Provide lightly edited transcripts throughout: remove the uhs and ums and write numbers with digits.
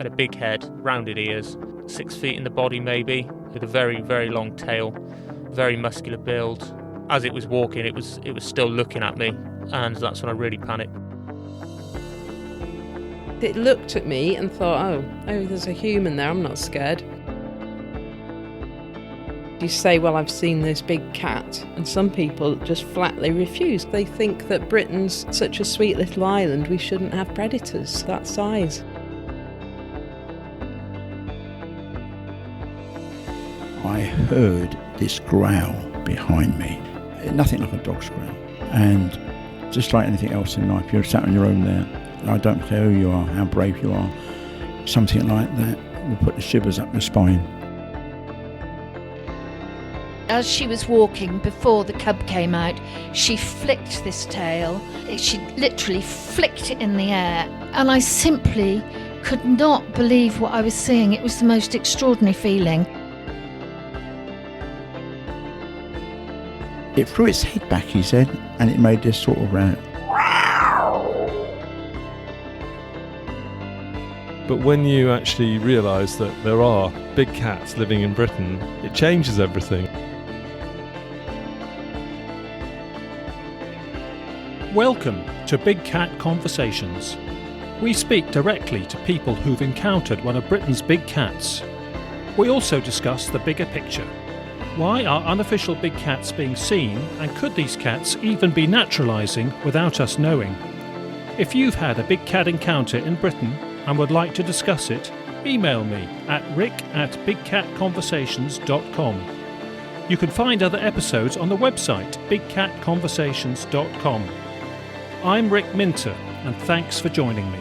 Had a big head, rounded ears, 6 feet in the body maybe, with a very, very long tail, very muscular build. As it was walking, it was still looking at me, and that's when I really panicked. It looked at me and thought, oh, there's a human there, I'm not scared. You say, well, I've seen this big cat, and some people just flatly refuse. They think that Britain's such a sweet little island, we shouldn't have predators that size. I heard this growl behind me, nothing like a dog's growl, and just like anything else in life, you're sat on your own there. I don't care who you are, how brave you are, something like that will put the shivers up your spine. As she was walking, before the cub came out, she flicked this tail. She literally flicked it in the air. And I simply could not believe what I was seeing. It was the most extraordinary feeling. It threw its head back, he said, and it made this sort of round. But when you actually realise that there are big cats living in Britain, it changes everything. Welcome to Big Cat Conversations. We speak directly to people who've encountered one of Britain's big cats. We also discuss the bigger picture. Why are unofficial big cats being seen, and could these cats even be naturalising without us knowing? If you've had a big cat encounter in Britain and would like to discuss it, email me at rick@bigcatconversations.com. You can find other episodes on the website bigcatconversations.com. I'm Rick Minter, and thanks for joining me.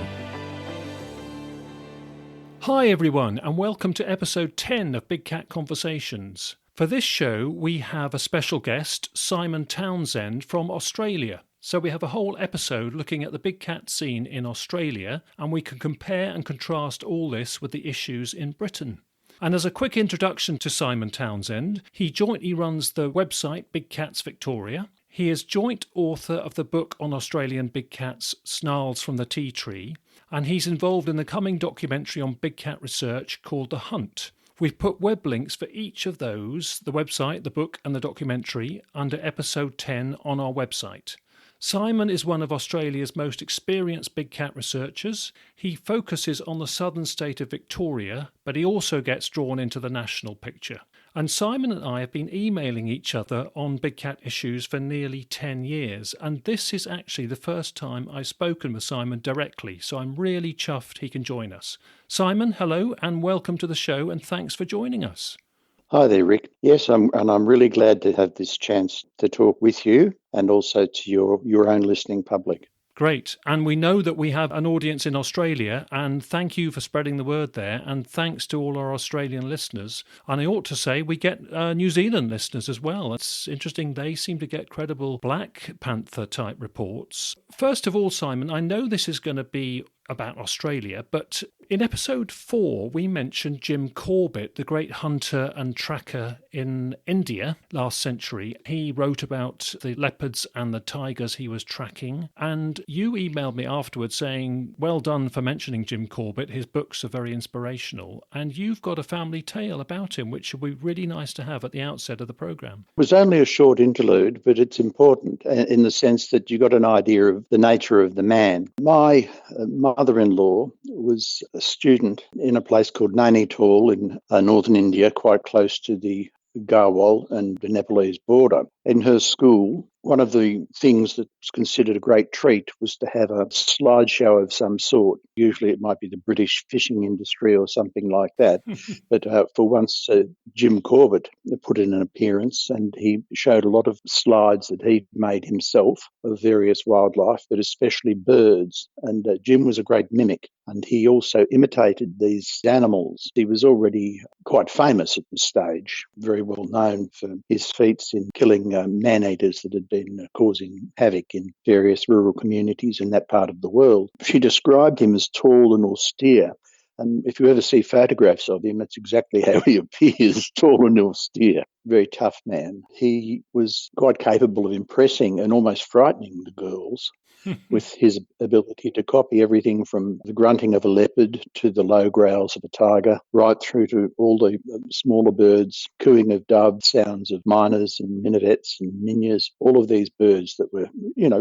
Hi everyone, and welcome to episode 10 of Big Cat Conversations. For this show, we have a special guest, Simon Townsend from Australia. So we have a whole episode looking at the big cat scene in Australia, and we can compare and contrast all this with the issues in Britain. And as a quick introduction to Simon Townsend, he jointly runs the website Big Cats Victoria. He is joint author of the book on Australian big cats, Snarls from the Tea Tree, and he's involved in the coming documentary on big cat research called The Hunt. We've put web links for each of those, the website, the book and the documentary, under episode 10 on our website. Simon is one of Australia's most experienced big cat researchers. He focuses on the southern state of Victoria, but he also gets drawn into the national picture. And Simon and I have been emailing each other on big cat issues for nearly 10 years, and this is actually the first time I've spoken with Simon directly, so I'm really chuffed he can join us. Simon, hello, and welcome to the show, and thanks for joining us. Hi there, Rick. Yes, I'm really glad to have this chance to talk with you and also to your own listening public. Great. And we know that we have an audience in Australia, and thank you for spreading the word there, and thanks to all our Australian listeners. And I ought to say we get New Zealand listeners as well. It's interesting, they seem to get credible Black Panther type reports. First of all, Simon, I know this is going to be about Australia, but in episode 4 we mentioned Jim Corbett, the great hunter and tracker in India last century. He wrote about the leopards and the tigers he was tracking, and you emailed me afterwards saying, well done for mentioning Jim Corbett, his books are very inspirational, and you've got a family tale about him which would be really nice to have at the outset of the programme. It was only a short interlude, but it's important in the sense that you got an idea of the nature of the man. My mother-in-law was a student in a place called Nainital in northern India, quite close to the Garhwal and the Nepalese border. In her school, one of the things that was considered a great treat was to have a slideshow of some sort. Usually it might be the British fishing industry or something like that. But for once, Jim Corbett put in an appearance, and he showed a lot of slides that he'd made himself of various wildlife, but especially birds. And Jim was a great mimic, and he also imitated these animals. He was already quite famous at this stage, very well known for his feats in killing man-eaters that had been causing havoc in various rural communities in that part of the world. She described him as tall and austere. And if you ever see photographs of him, that's exactly how he appears, tall and austere. Very tough man. He was quite capable of impressing and almost frightening the girls. with his ability to copy everything from the grunting of a leopard to the low growls of a tiger, right through to all the smaller birds, cooing of doves, sounds of miners and minivets and minyas, all of these birds that were,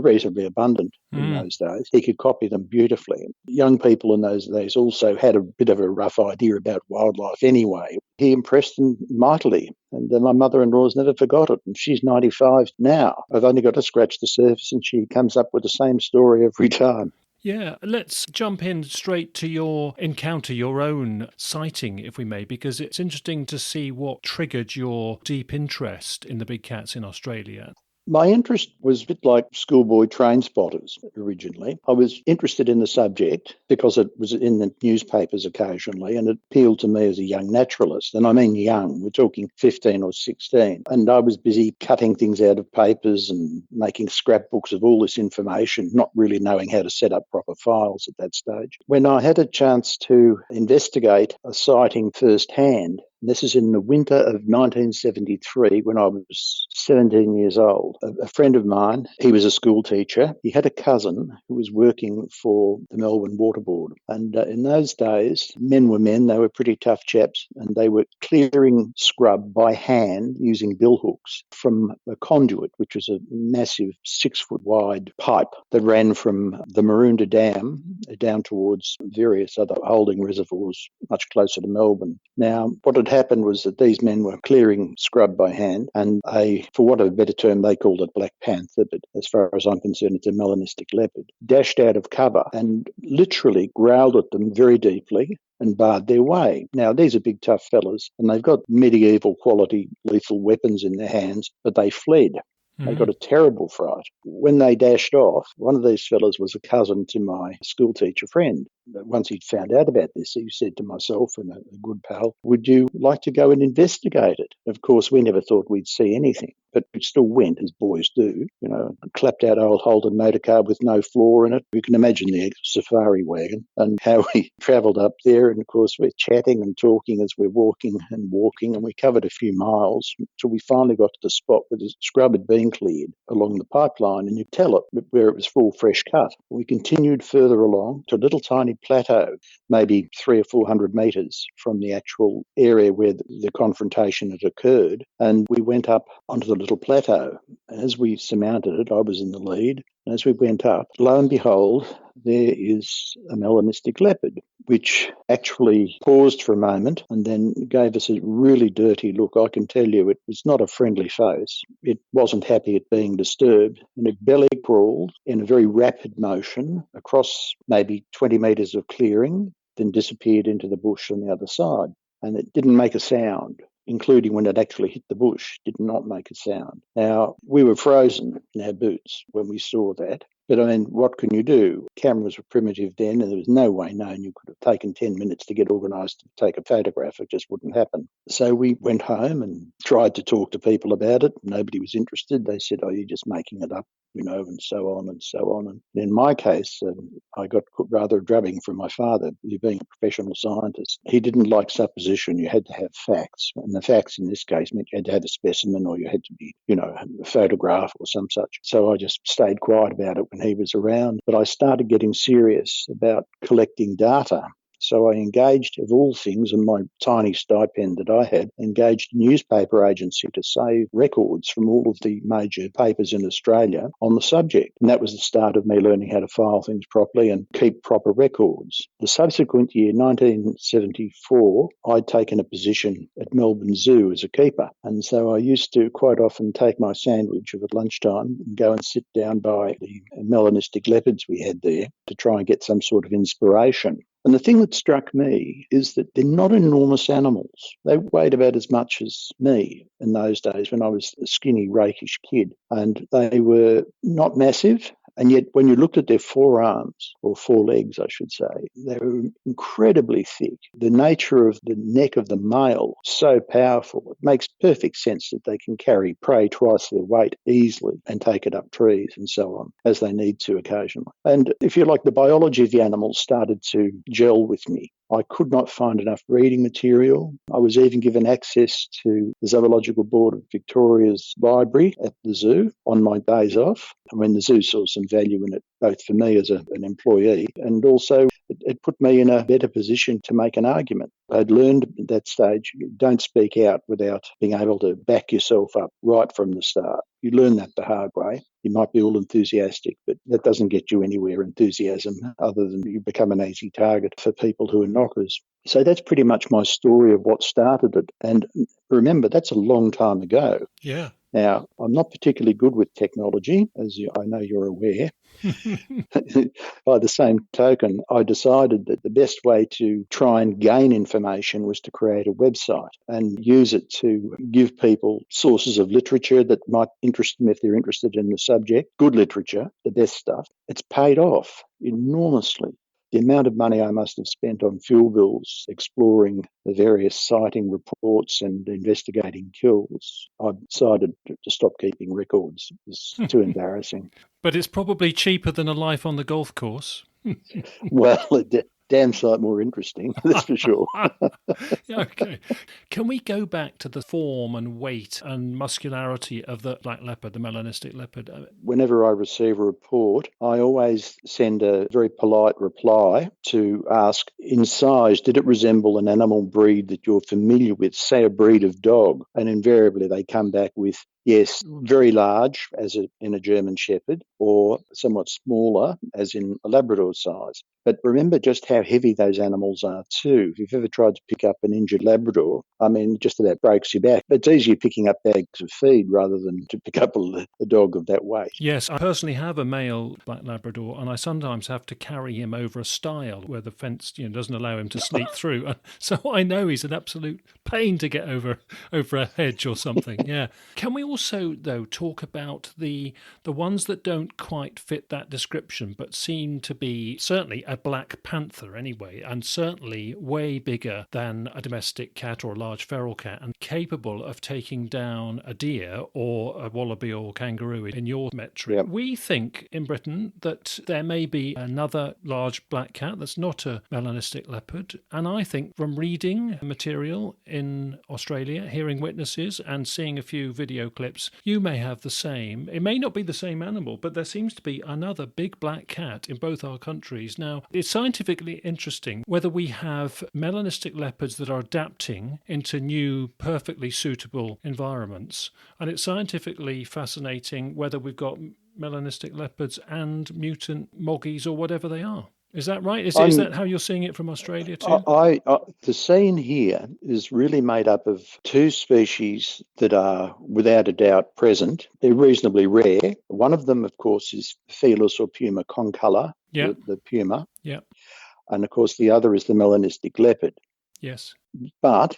reasonably abundant in those days. He could copy them beautifully. Young people in those days also had a bit of a rough idea about wildlife anyway. He impressed them mightily. And my mother-in-law's never forgot it. And she's 95 now. I've only got to scratch the surface and she comes up with the same story every time. Yeah, let's jump in straight to your encounter, your own sighting, if we may, because it's interesting to see what triggered your deep interest in the big cats in Australia. My interest was a bit like schoolboy train spotters originally. I was interested in the subject because it was in the newspapers occasionally and it appealed to me as a young naturalist. And I mean young, we're talking 15 or 16. And I was busy cutting things out of papers and making scrapbooks of all this information, not really knowing how to set up proper files at that stage. When I had a chance to investigate a sighting firsthand, this is in the winter of 1973 when I was 17 years old. A friend of mine, he was a school teacher. He had a cousin who was working for the Melbourne Water Board. And in those days, men were men. They were pretty tough chaps. And they were clearing scrub by hand using billhooks from a conduit, which was a massive 6-foot wide pipe that ran from the Maroondah Dam down towards various other holding reservoirs much closer to Melbourne. Now, what had happened was that these men were clearing scrub by hand and for want of a better term, they called it black panther, but as far as I'm concerned, it's a melanistic leopard, dashed out of cover and literally growled at them very deeply and barred their way. Now, these are big, tough fellas, and they've got medieval quality lethal weapons in their hands, but they fled. They got a terrible fright. When they dashed off, one of these fellas was a cousin to my school teacher friend. Once he'd found out about this, he said to myself and a good pal, "Would you like to go and investigate it?" Of course, we never thought we'd see anything, but we still went, as boys do. Clapped out old Holden motor car with no floor in it. You can imagine the safari wagon and how we travelled up there. And of course, we're chatting and talking as we're walking, and we covered a few miles until we finally got to the spot where the scrub had been cleared along the pipeline, and you tell it where it was full fresh cut. We continued further along to a little tiny plateau, maybe 300 or 400 metres from the actual area where the confrontation had occurred, and we went up onto the little plateau. As we surmounted it, I was in the lead, and as we went up, lo and behold, there is a melanistic leopard, which actually paused for a moment and then gave us a really dirty look. I can tell you it was not a friendly face. It wasn't happy at being disturbed, and it belly crawled in a very rapid motion across maybe 20 metres of clearing, then disappeared into the bush on the other side. And it didn't make a sound, including when it actually hit the bush, did not make a sound. Now, we were frozen in our boots when we saw that. But I mean, what can you do? Cameras were primitive then, and there was no way known you could have taken 10 minutes to get organised to take a photograph. It just wouldn't happen. So we went home and tried to talk to people about it. Nobody was interested. They said, "Oh, you're just making it up," and so on and so on. And in my case, I got rather a drubbing from my father, being a professional scientist. He didn't like supposition. You had to have facts. And the facts in this case meant you had to have a specimen, or you had to be, a photograph or some such. So I just stayed quiet about it when he was around. But I started getting serious about collecting data. So I engaged, of all things, in my tiny stipend that I had, engaged a newspaper agency to save records from all of the major papers in Australia on the subject. And that was the start of me learning how to file things properly and keep proper records. The subsequent year, 1974, I'd taken a position at Melbourne Zoo as a keeper. And so I used to quite often take my sandwich at lunchtime and go and sit down by the melanistic leopards we had there to try and get some sort of inspiration. And the thing that struck me is that they're not enormous animals. They weighed about as much as me in those days when I was a skinny, rakish kid. And they were not massive. And yet when you looked at their forearms, or forelegs, I should say, they were incredibly thick. The nature of the neck of the male, so powerful. It makes perfect sense that they can carry prey twice their weight easily and take it up trees and so on, as they need to occasionally. And if you like, the biology of the animals started to gel with me. I could not find enough reading material. I was even given access to the Zoological Board of Victoria's library at the zoo on my days off. I mean, the zoo saw some value in it, both for me as an employee and also it put me in a better position to make an argument. I'd learned at that stage, don't speak out without being able to back yourself up right from the start. You learn that the hard way. You might be all enthusiastic, but that doesn't get you anywhere, enthusiasm, other than you become an easy target for people who are knockers. So that's pretty much my story of what started it. And remember, that's a long time ago. Yeah. Now, I'm not particularly good with technology, as I know you're aware. By the same token, I decided that the best way to try and gain information was to create a website and use it to give people sources of literature that might interest them if they're interested in the subject. Good literature, the best stuff. It's paid off enormously. The amount of money I must have spent on fuel bills exploring the various sighting reports and investigating kills, I decided to stop keeping records. It was too embarrassing. But it's probably cheaper than a life on the golf course. Well, damn sight more interesting, that's for sure. Okay. Can we go back to the form and weight and muscularity of the black leopard, the melanistic leopard? Whenever I receive a report, I always send a very polite reply to ask, in size, did it resemble an animal breed that you're familiar with, say a breed of dog? And invariably they come back with, yes, very large, as in a German Shepherd, or somewhat smaller, as in a Labrador size. But remember just how heavy those animals are too. If you've ever tried to pick up an injured Labrador, I mean, just about breaks your back. It's easier picking up bags of feed rather than to pick up a dog of that weight. Yes, I personally have a male black Labrador, and I sometimes have to carry him over a stile where the fence doesn't allow him to sneak through. So I know he's an absolute pain to get over a hedge or something. Yeah. Can we also, though, talk about the ones that don't quite fit that description, but seem to be certainly a black panther anyway, and certainly way bigger than a domestic cat or a large feral cat, and capable of taking down a deer or a wallaby or kangaroo in your metric? Yep. We think in Britain that there may be another large black cat that's not a melanistic leopard, and I think from reading material in Australia, hearing witnesses and seeing a few video clips, you may have the same. It may not be the same animal, but there seems to be another big black cat in both our countries. Now, it's scientifically interesting whether we have melanistic leopards that are adapting into new, perfectly suitable environments. And it's scientifically fascinating whether we've got melanistic leopards and mutant moggies or whatever they are. Is that right? Is that how you're seeing it from Australia too? The scene here is really made up of two species that are without a doubt present. They're reasonably rare. One of them, of course, is Felis or Puma concolor, the puma. Yeah. And of course, the other is the melanistic leopard. Yes. But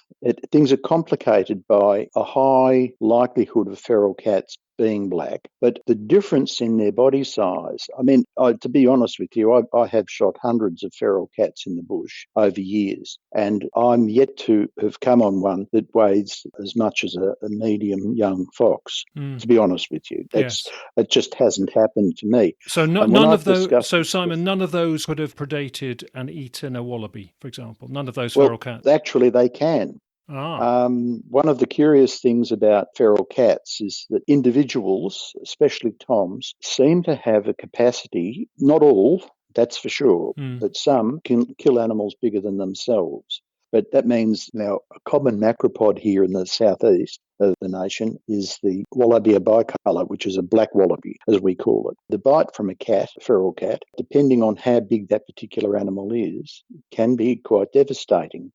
things are complicated by a high likelihood of feral cats being black, but the difference in their body size, I mean, to be honest with you, I have shot hundreds of feral cats in the bush over years, and I'm yet to have come on one that weighs as much as a medium young fox, to be honest with you. It just hasn't happened to me. So none of those, Simon, none of those could have predated and eaten a wallaby, for example? None of those feral cats? Actually, they can. One of the curious things about feral cats is that individuals, especially toms, seem to have a capacity, not all, that's for sure, but some can kill animals bigger than themselves. But that means now a common macropod here in the southeast of the nation is the Wallaby bicolor, which is a black wallaby, as we call it. The bite from a cat, a feral cat, depending on how big that particular animal is, can be quite devastating.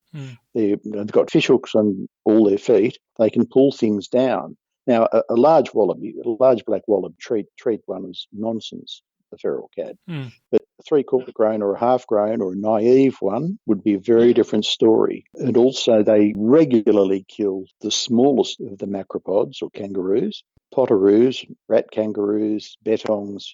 They've got fishhooks on all their feet. They can pull things down. Now, a large wallaby, a large black wallaby, treat one as nonsense, the feral cat. But a three-quarter grown or a half-grown or a naive one would be a very different story. And also they regularly kill the smallest of the macropods or kangaroos, potoroos, rat kangaroos, bettongs,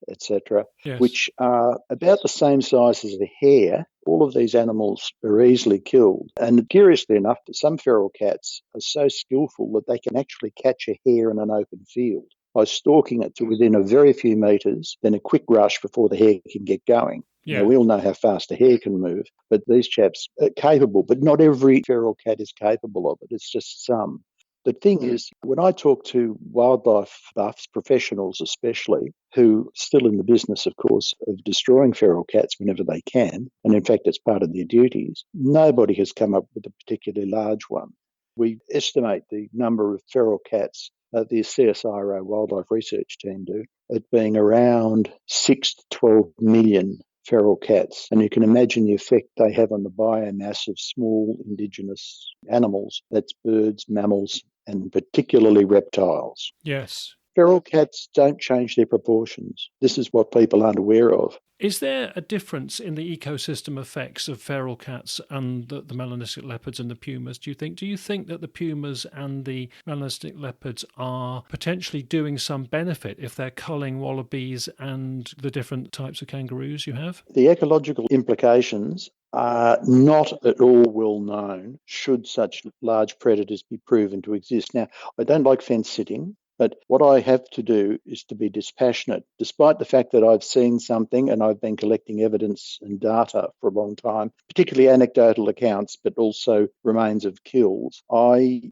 etc., which are about the same size as the hare. All of these animals are easily killed. And curiously enough, some feral cats are so skillful that they can actually catch a hare in an open field by stalking it to within a very few metres, then a quick rush before the hare can get going. Yeah. Now, we all know how fast a hare can move, but these chaps are capable, but not every feral cat is capable of it. It's just some. The thing is, when I talk to wildlife buffs, professionals especially, who are still in the business, of course, of destroying feral cats whenever they can, and in fact it's part of their duties, nobody has come up with a particularly large one. We estimate the number of feral cats, the CSIRO Wildlife Research Team do, it being around 6 to 12 million feral cats. And you can imagine the effect they have on the biomass of small indigenous animals. That's birds, mammals, and particularly reptiles. Yes. Feral cats don't change their proportions. This is what people aren't aware of. Is there a difference in the ecosystem effects of feral cats and the melanistic leopards and the pumas, do you think? Do you think that the pumas and the melanistic leopards are potentially doing some benefit if they're culling wallabies and the different types of kangaroos you have? The ecological implications are not at all well known should such large predators be proven to exist. Now, I don't like fence sitting. But what I have to do is to be dispassionate. Despite the fact that I've seen something and I've been collecting evidence and data for a long time, particularly anecdotal accounts, but also remains of kills,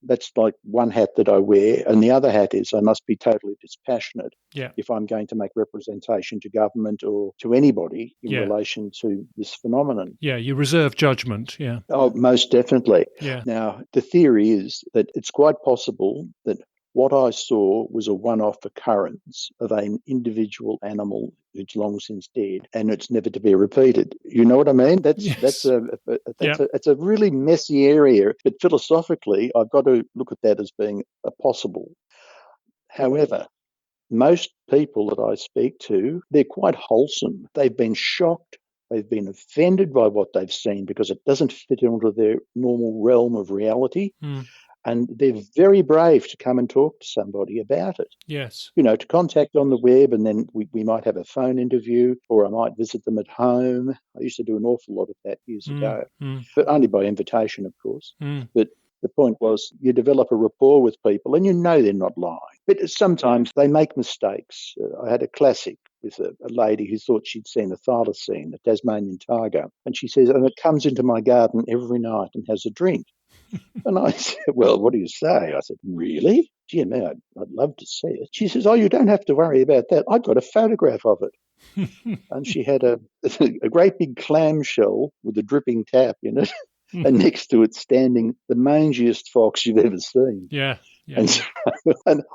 that's like one hat that I wear. And the other hat is I must be totally dispassionate if I'm going to make representation to government or to anybody in relation to this phenomenon. Yeah, you reserve judgment, yeah. Oh, most definitely. Yeah. Now, the theory is that it's quite possible that what I saw was a one-off occurrence of an individual animal who's long since dead, and it's never to be repeated. You know what I mean? That's a really messy area, but philosophically, I've got to look at that as being a possible. However, most people that I speak to, they're quite wholesome. They've been shocked. They've been offended by what they've seen because it doesn't fit into their normal realm of reality. And they're very brave to come and talk to somebody about it. Yes. You know, to contact on the web, and then we might have a phone interview, or I might visit them at home. I used to do an awful lot of that years ago, but only by invitation, of course. But the point was you develop a rapport with people and you know they're not lying. But sometimes they make mistakes. I had a classic with a lady who thought she'd seen a thylacine, a Tasmanian tiger. And she says, and it comes into my garden every night and has a drink. And I said, well, what do you say? I said, really? Gee, man, I'd love to see it. She says, oh, you don't have to worry about that. I've got a photograph of it. And she had a great big clamshell with a dripping tap in it. And next to it standing the mangiest fox you've ever seen. Yeah. And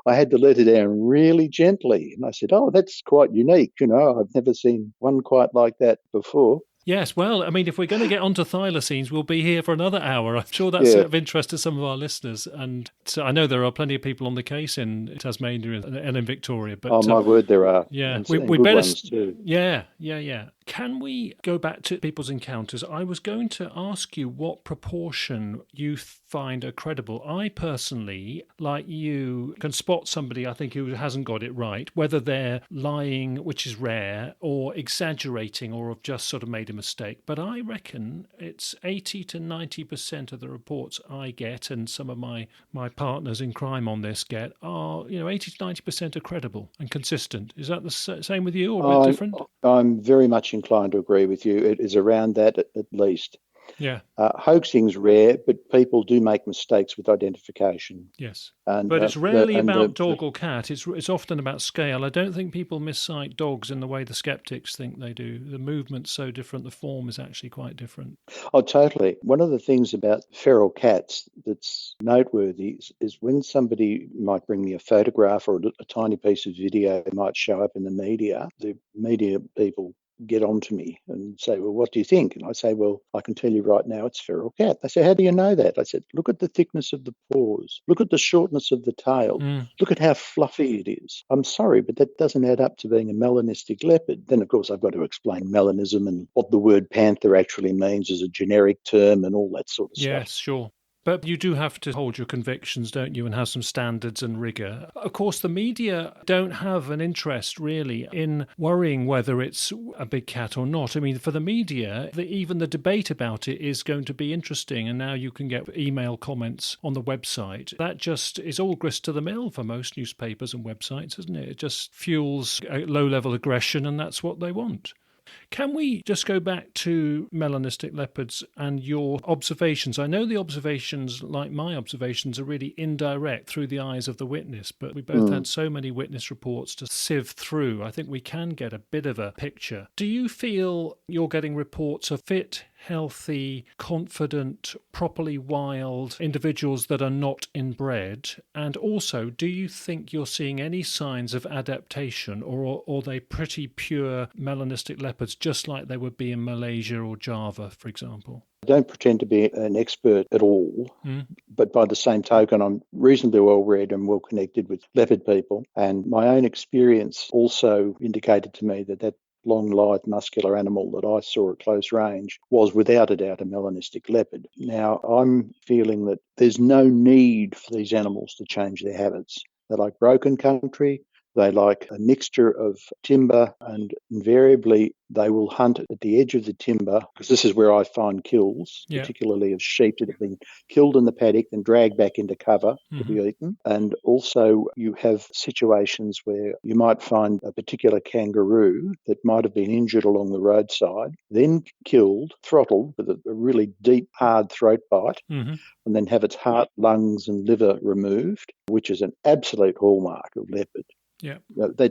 I had to let her down really gently. And I said, oh, that's quite unique. You know, I've never seen one quite like that before. Yes, well, I mean, if we're going to get onto thylacines, we'll be here for another hour. I'm sure that's of interest to some of our listeners. And so I know there are plenty of people on the case in Tasmania and in Victoria. But, oh, my word, there are. Yeah, and we good better. ones too. Yeah. Can we go back to people's encounters? I was going to ask you what proportion you find are credible. I personally, like you, can spot somebody, I think, who hasn't got it right, whether they're lying, which is rare, or exaggerating, or have just sort of made a mistake. But I reckon it's 80 to 90% of the reports I get, and some of my partners in crime on this get, are 80 to 90% are credible and consistent. Is that the same with you, or a bit different? I'm very much inclined to agree with you. It is around that at least. Yeah. Hoaxing's rare, but people do make mistakes with identification. Yes. And, but it's rarely about dog or cat. It's often about scale. I don't think people miscite dogs in the way the skeptics think they do. The movement's so different. The form is actually quite different. Oh, totally. One of the things about feral cats that's noteworthy is when somebody might bring me a photograph or a tiny piece of video might show up in the media people get on to me and say, well, what do you think? And I say, well, I can tell you right now it's feral cat. They say, how do you know that? I said, look at the thickness of the paws. Look at the shortness of the tail. Look at how fluffy it is. I'm sorry, but that doesn't add up to being a melanistic leopard. Then, of course, I've got to explain melanism and what the word panther actually means as a generic term and all that sort of stuff. Yes, sure. But you do have to hold your convictions, don't you, and have some standards and rigour. Of course, the media don't have an interest, really, in worrying whether it's a big cat or not. I mean, for the media, even the debate about it is going to be interesting, and now you can get email comments on the website. That just is all grist to the mill for most newspapers and websites, isn't it? It just fuels a low-level aggression, and that's what they want. Can we just go back to melanistic leopards and your observations? I know the observations, like my observations, are really indirect through the eyes of the witness, but we both had so many witness reports to sieve through. I think we can get a bit of a picture. Do you feel you're getting reports of fit, healthy, confident, properly wild individuals that are not inbred? And also, do you think you're seeing any signs of adaptation, or are they pretty pure melanistic leopards, just like they would be in Malaysia or Java, for example? I don't pretend to be an expert at all, but by the same token, I'm reasonably well read and well connected with leopard people. And my own experience also indicated to me that long, lithe, muscular animal that I saw at close range was without a doubt a melanistic leopard. Now, I'm feeling that there's no need for these animals to change their habits. They like broken country. They like a mixture of timber, and invariably they will hunt at the edge of the timber, because this is where I find kills, particularly of sheep that have been killed in the paddock and dragged back into cover to be eaten. And also you have situations where you might find a particular kangaroo that might have been injured along the roadside, then killed, throttled with a really deep, hard throat bite, and then have its heart, lungs and liver removed, which is an absolute hallmark of leopard. Yeah,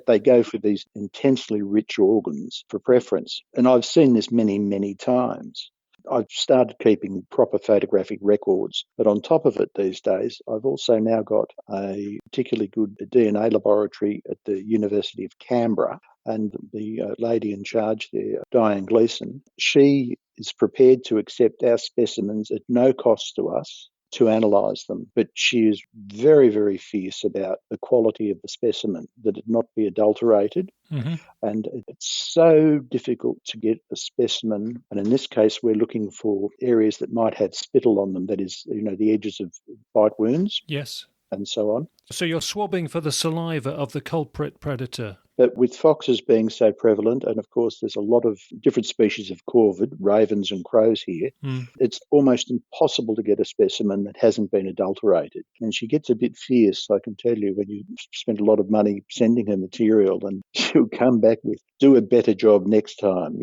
they go for these intensely rich organs for preference. And I've seen this many, many times. I've started keeping proper photographic records, but on top of it these days, I've also now got a particularly good DNA laboratory at the University of Canberra, and the lady in charge there, Diane Gleeson, she is prepared to accept our specimens at no cost to us to analyse them, but she is very, very fierce about the quality of the specimen, that it not be adulterated. And it's so difficult to get a specimen, and in this case we're looking for areas that might have spittle on them, that is, the edges of bite wounds. Yes. And so on. So you're swabbing for the saliva of the culprit predator. But with foxes being so prevalent, and of course there's a lot of different species of corvid, ravens and crows here, it's almost impossible to get a specimen that hasn't been adulterated. And she gets a bit fierce, I can tell you, when you spend a lot of money sending her material, and she'll come back with, do a better job next time,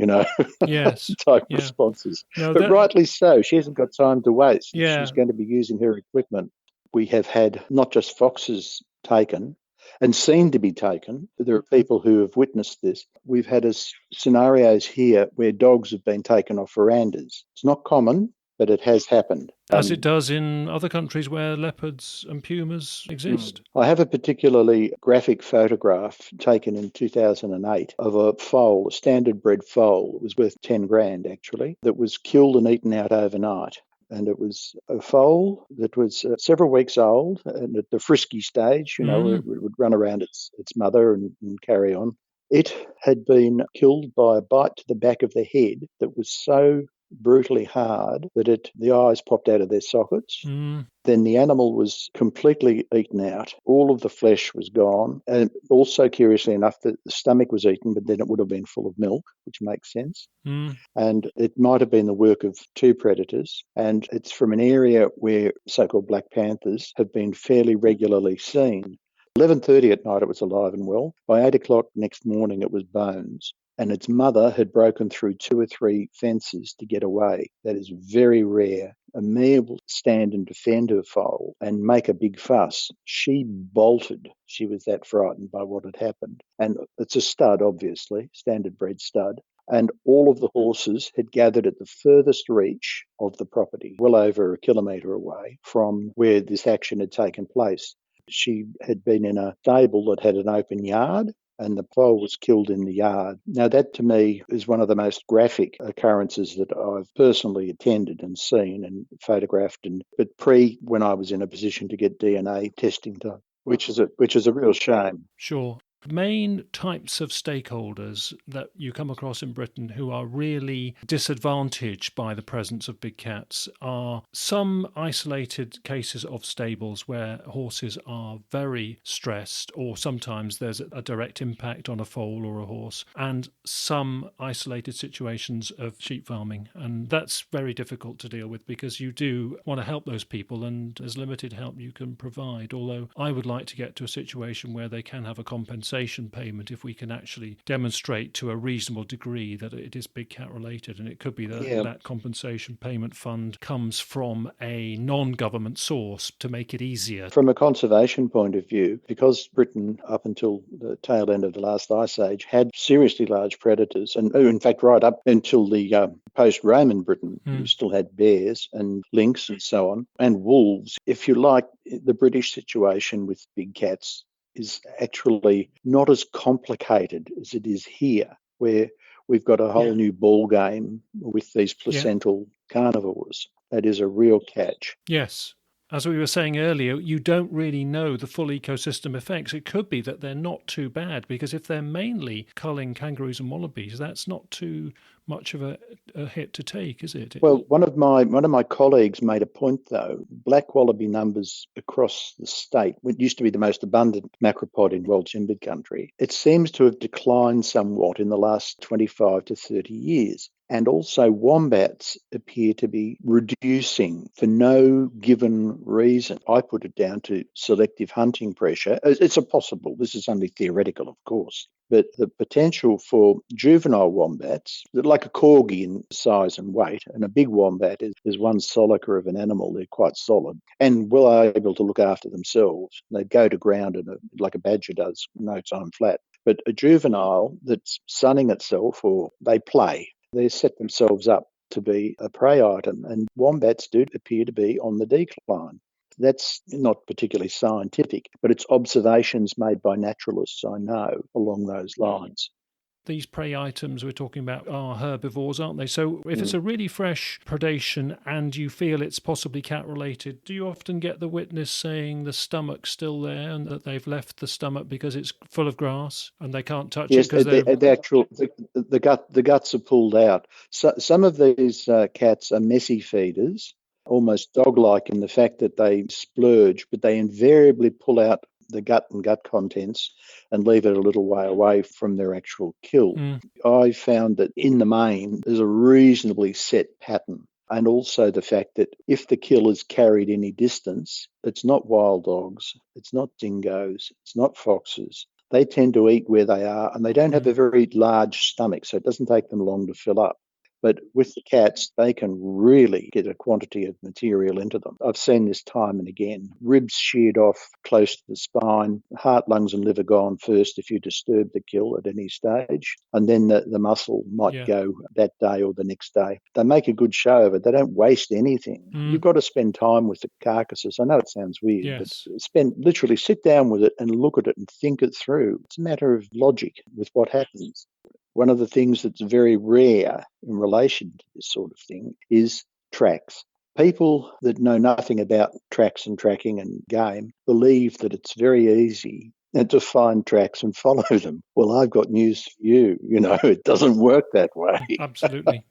Yes. type responses. No, but rightly so, she hasn't got time to waste. Yeah. She's going to be using her equipment. We have had not just foxes taken and seen to be taken. There are people who have witnessed this. We've had scenarios here where dogs have been taken off verandas. It's not common, but it has happened. As it does in other countries where leopards and pumas exist. I have a particularly graphic photograph taken in 2008 of a foal, a standard bred foal. It was worth 10 grand actually, that was killed and eaten out overnight. And it was a foal that was several weeks old and at the frisky stage, where it would run around its mother and carry on. It had been killed by a bite to the back of the head that was so brutally hard that the eyes popped out of their sockets. Then the animal was completely eaten out. All of the flesh was gone. And also, curiously enough, the stomach was eaten, but then it would have been full of milk, which makes sense. And it might have been the work of two predators. And it's from an area where so-called black panthers have been fairly regularly seen. 11:30 at night, it was alive and well. By 8 o'clock next morning, it was bones. And its mother had broken through 2 or 3 fences to get away. That is very rare. A mare will stand and defend her foal and make a big fuss. She bolted. She was that frightened by what had happened. And it's a stud, obviously, standard bred stud. And all of the horses had gathered at the furthest reach of the property, well over 1 kilometre away from where this action had taken place. She had been in a stable that had an open yard, and the foal was killed in the yard. Now, that to me is one of the most graphic occurrences that I've personally attended and seen and photographed, but when I was in a position to get DNA testing done, which is a real shame. Sure. Main types of stakeholders that you come across in Britain who are really disadvantaged by the presence of big cats are some isolated cases of stables where horses are very stressed, or sometimes there's a direct impact on a foal or a horse, and some isolated situations of sheep farming. And that's very difficult to deal with because you do want to help those people, and there's limited help you can provide, although I would like to get to a situation where they can have a compensation compensation payment if we can actually demonstrate to a reasonable degree that it is big cat related. And it could be that that compensation payment fund comes from a non-government source to make it easier. From a conservation point of view, because Britain, up until the tail end of the last ice age, had seriously large predators, and in fact right up until the post-Roman Britain, we still had bears and lynx and so on, and wolves. If you like, the British situation with big cats is actually not as complicated as it is here, where we've got a whole new ball game with these placental carnivores. That is a real catch. Yes. As we were saying earlier, you don't really know the full ecosystem effects. It could be that they're not too bad, because if they're mainly culling kangaroos and wallabies, that's not too much of a hit to take, is it? Well, one of my colleagues made a point, though. Black wallaby numbers across the state, what used to be the most abundant macropod in well-timbered country, it seems to have declined somewhat in the last 25 to 30 years. And also wombats appear to be reducing for no given reason. I put it down to selective hunting pressure. It's a possible, this is only theoretical, of course, but the potential for juvenile wombats, like a corgi in size and weight, and a big wombat is one solica of an animal. They're quite solid and well able to look after themselves. They go to ground like a badger does, no time flat. But a juvenile that's sunning itself, or they play, they set themselves up to be a prey item, and wombats do appear to be on the decline. That's not particularly scientific, but it's observations made by naturalists I know along those lines. These prey items we're talking about are herbivores, aren't they? So if it's a really fresh predation and you feel it's possibly cat-related, do you often get the witness saying the stomach's still there and that they've left the stomach because it's full of grass and they can't touch it? Because the guts are pulled out. So, some of these cats are messy feeders, almost dog-like in the fact that they splurge, but they invariably pull out the gut and gut contents and leave it a little way away from their actual kill. I found that in the main, there's a reasonably set pattern. And also the fact that if the kill is carried any distance, it's not wild dogs, it's not dingoes, it's not foxes. They tend to eat where they are, and they don't have a very large stomach, so it doesn't take them long to fill up. But with the cats, they can really get a quantity of material into them. I've seen this time and again. Ribs sheared off close to the spine, heart, lungs and liver gone first if you disturb the kill at any stage. And then the muscle might go that day or the next day. They make a good show of it. They don't waste anything. You've got to spend time with the carcasses. I know it sounds weird, but literally sit down with it and look at it and think it through. It's a matter of logic with what happens. One of the things that's very rare in relation to this sort of thing is tracks. People that know nothing about tracks and tracking and game believe that it's very easy to find tracks and follow them. Well, I've got news for you. It doesn't work that way. Absolutely.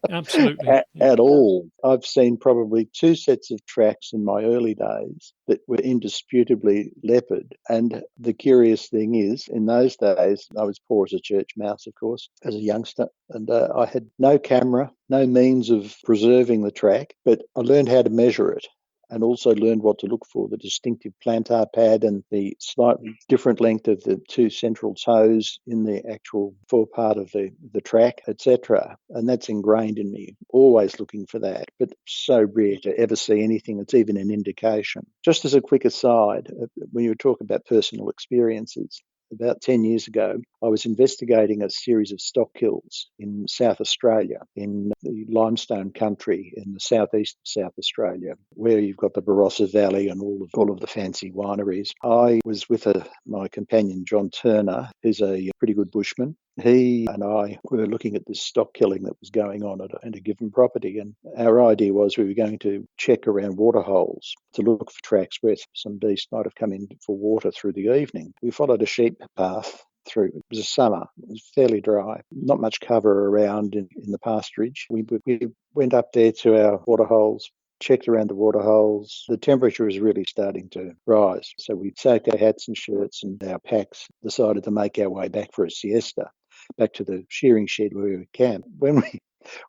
At all. I've seen probably 2 sets of tracks in my early days that were indisputably leopard. And the curious thing is, in those days, I was poor as a church mouse, of course, as a youngster. And I had no camera, no means of preserving the track, but I learned how to measure it. And also learned what to look for, the distinctive plantar pad and the slightly different length of the 2 central toes in the actual forepart of the track, etc. And that's ingrained in me, always looking for that, but so rare to ever see anything that's even an indication. Just as a quick aside, when you talk about personal experiences, about 10 years ago, I was investigating a series of stock kills in South Australia, in the limestone country in the southeast of South Australia, where you've got the Barossa Valley and all of the fancy wineries. I was with my companion, John Turner, who's a pretty good bushman. He and I were looking at this stock killing that was going on at a given property, and our idea was we were going to check around waterholes to look for tracks where some beast might have come in for water through the evening. We followed a sheep path through. It was a summer. It was fairly dry. Not much cover around in the pasturage. We went up there to our waterholes, checked around the waterholes. The temperature was really starting to rise. So we soaked our hats and shirts and our packs, decided to make our way back for a siesta, back to the shearing shed where we were camped. When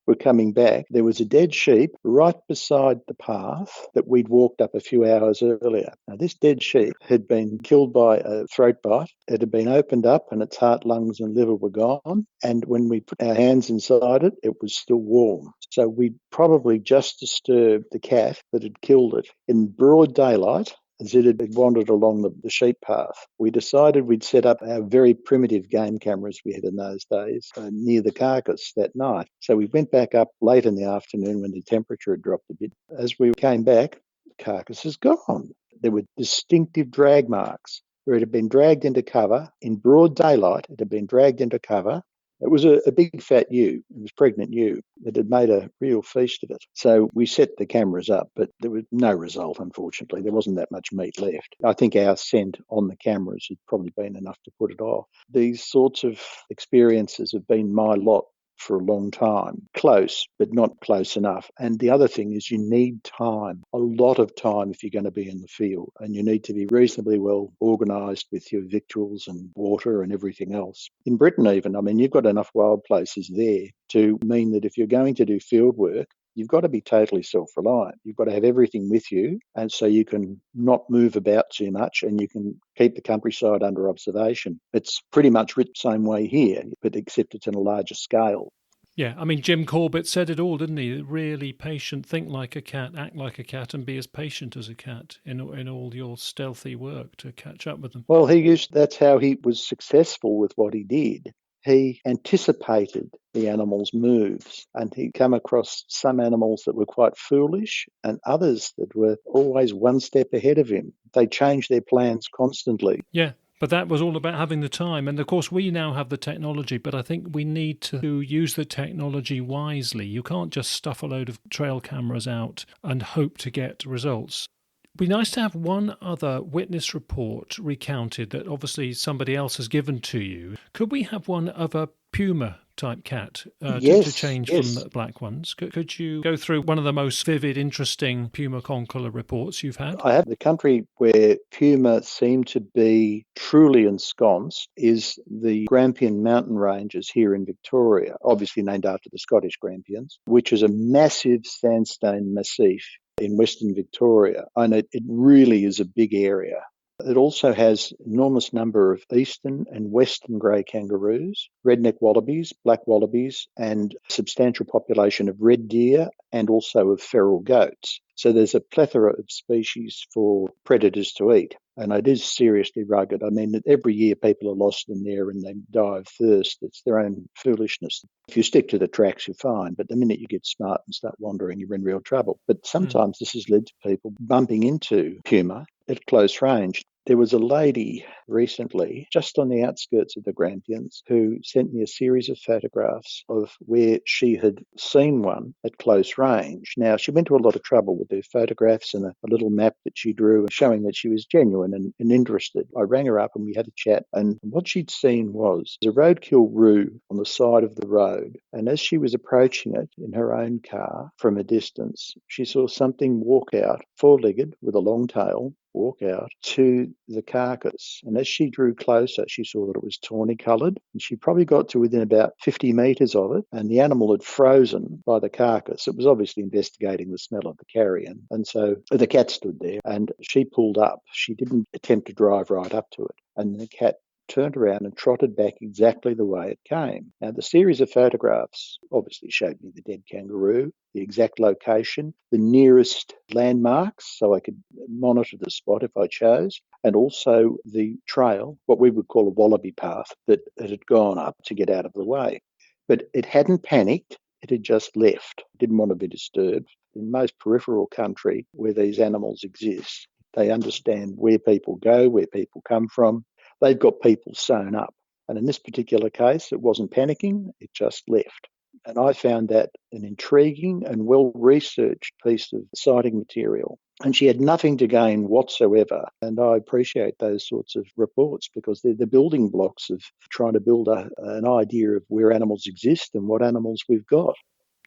were coming back, there was a dead sheep right beside the path that we'd walked up a few hours earlier. Now, this dead sheep had been killed by a throat bite. It had been opened up and its heart, lungs and liver were gone. And when we put our hands inside it, it was still warm. So we'd probably just disturbed the cat that had killed it in broad daylight, as it had wandered along the sheep path. We decided we'd set up our very primitive game cameras we had in those days near the carcass that night. So we went back up late in the afternoon when the temperature had dropped a bit. As we came back, the carcass is gone. There were distinctive drag marks where it had been dragged into cover in broad daylight. It had been dragged into cover. It was a big fat ewe. It was pregnant ewe that had made a real feast of it. So we set the cameras up, but there was no result, unfortunately. There wasn't that much meat left. I think our scent on the cameras had probably been enough to put it off. These sorts of experiences have been my lot for a long time. Close, but not close enough. And the other thing is you need time, a lot of time if you're going to be in the field. And you need to be reasonably well organised with your victuals and water and everything else. In Britain even, I mean, you've got enough wild places there to mean that if you're going to do field work, you've got to be totally self-reliant. You've got to have everything with you, and so you can not move about too much and you can keep the countryside under observation. It's pretty much the same way here, but except it's on a larger scale. Yeah, I mean, Jim Corbett said it all, didn't he? Really patient, think like a cat, act like a cat, and be as patient as a cat in all your stealthy work to catch up with them. Well, that's how he was successful with what he did. He anticipated the animals' moves, and he'd come across some animals that were quite foolish and others that were always one step ahead of him. They changed their plans constantly. Yeah. But that was all about having the time. And of course, we now have the technology, but I think we need to use the technology wisely. You can't just stuff a load of trail cameras out and hope to get results. It'd be nice to have one other witness report recounted that obviously somebody else has given to you. Could we have one of a Puma type cat to change from the black ones? Could you go through one of the most vivid, interesting Puma concolor reports you've had? I have. The country where Puma seem to be truly ensconced is the Grampian mountain ranges here in Victoria, obviously named after the Scottish Grampians, which is a massive sandstone massif in Western Victoria. And it really is a big area. It also has an enormous number of eastern and western grey kangaroos, redneck wallabies, black wallabies, and a substantial population of red deer and also of feral goats. So there's a plethora of species for predators to eat. And it is seriously rugged. I mean, every year people are lost in there and they die of thirst. It's their own foolishness. If you stick to the tracks, you're fine. But the minute you get smart and start wandering, you're in real trouble. But sometimes this has led to people bumping into puma at close range. There was a lady recently, just on the outskirts of the Grampians, who sent me a series of photographs of where she had seen one at close range. Now, she went to a lot of trouble with her photographs and a little map that she drew showing that she was genuine and interested. I rang her up and we had a chat, and what she'd seen was a roadkill roo on the side of the road, and as she was approaching it in her own car from a distance, she saw something walk out, four-legged with a long tail, walk out to the carcass. And as she drew closer, she saw that it was tawny coloured. And she probably got to within about 50 metres of it, and the animal had frozen by the carcass. It was obviously investigating the smell of the carrion. And so the cat stood there and she pulled up. She didn't attempt to drive right up to it. And the cat turned around and trotted back exactly the way it came. Now, the series of photographs obviously showed me the dead kangaroo, the exact location, the nearest landmarks, so I could monitor the spot if I chose, and also the trail, what we would call a wallaby path, that it had gone up to get out of the way. But it hadn't panicked, it had just left. It didn't want to be disturbed. In most peripheral country where these animals exist, they understand where people go, where people come from. They've got people sewn up. And in this particular case, it wasn't panicking, it just left. And I found that an intriguing and well-researched piece of sighting material. And she had nothing to gain whatsoever. And I appreciate those sorts of reports because they're the building blocks of trying to build an idea of where animals exist and what animals we've got.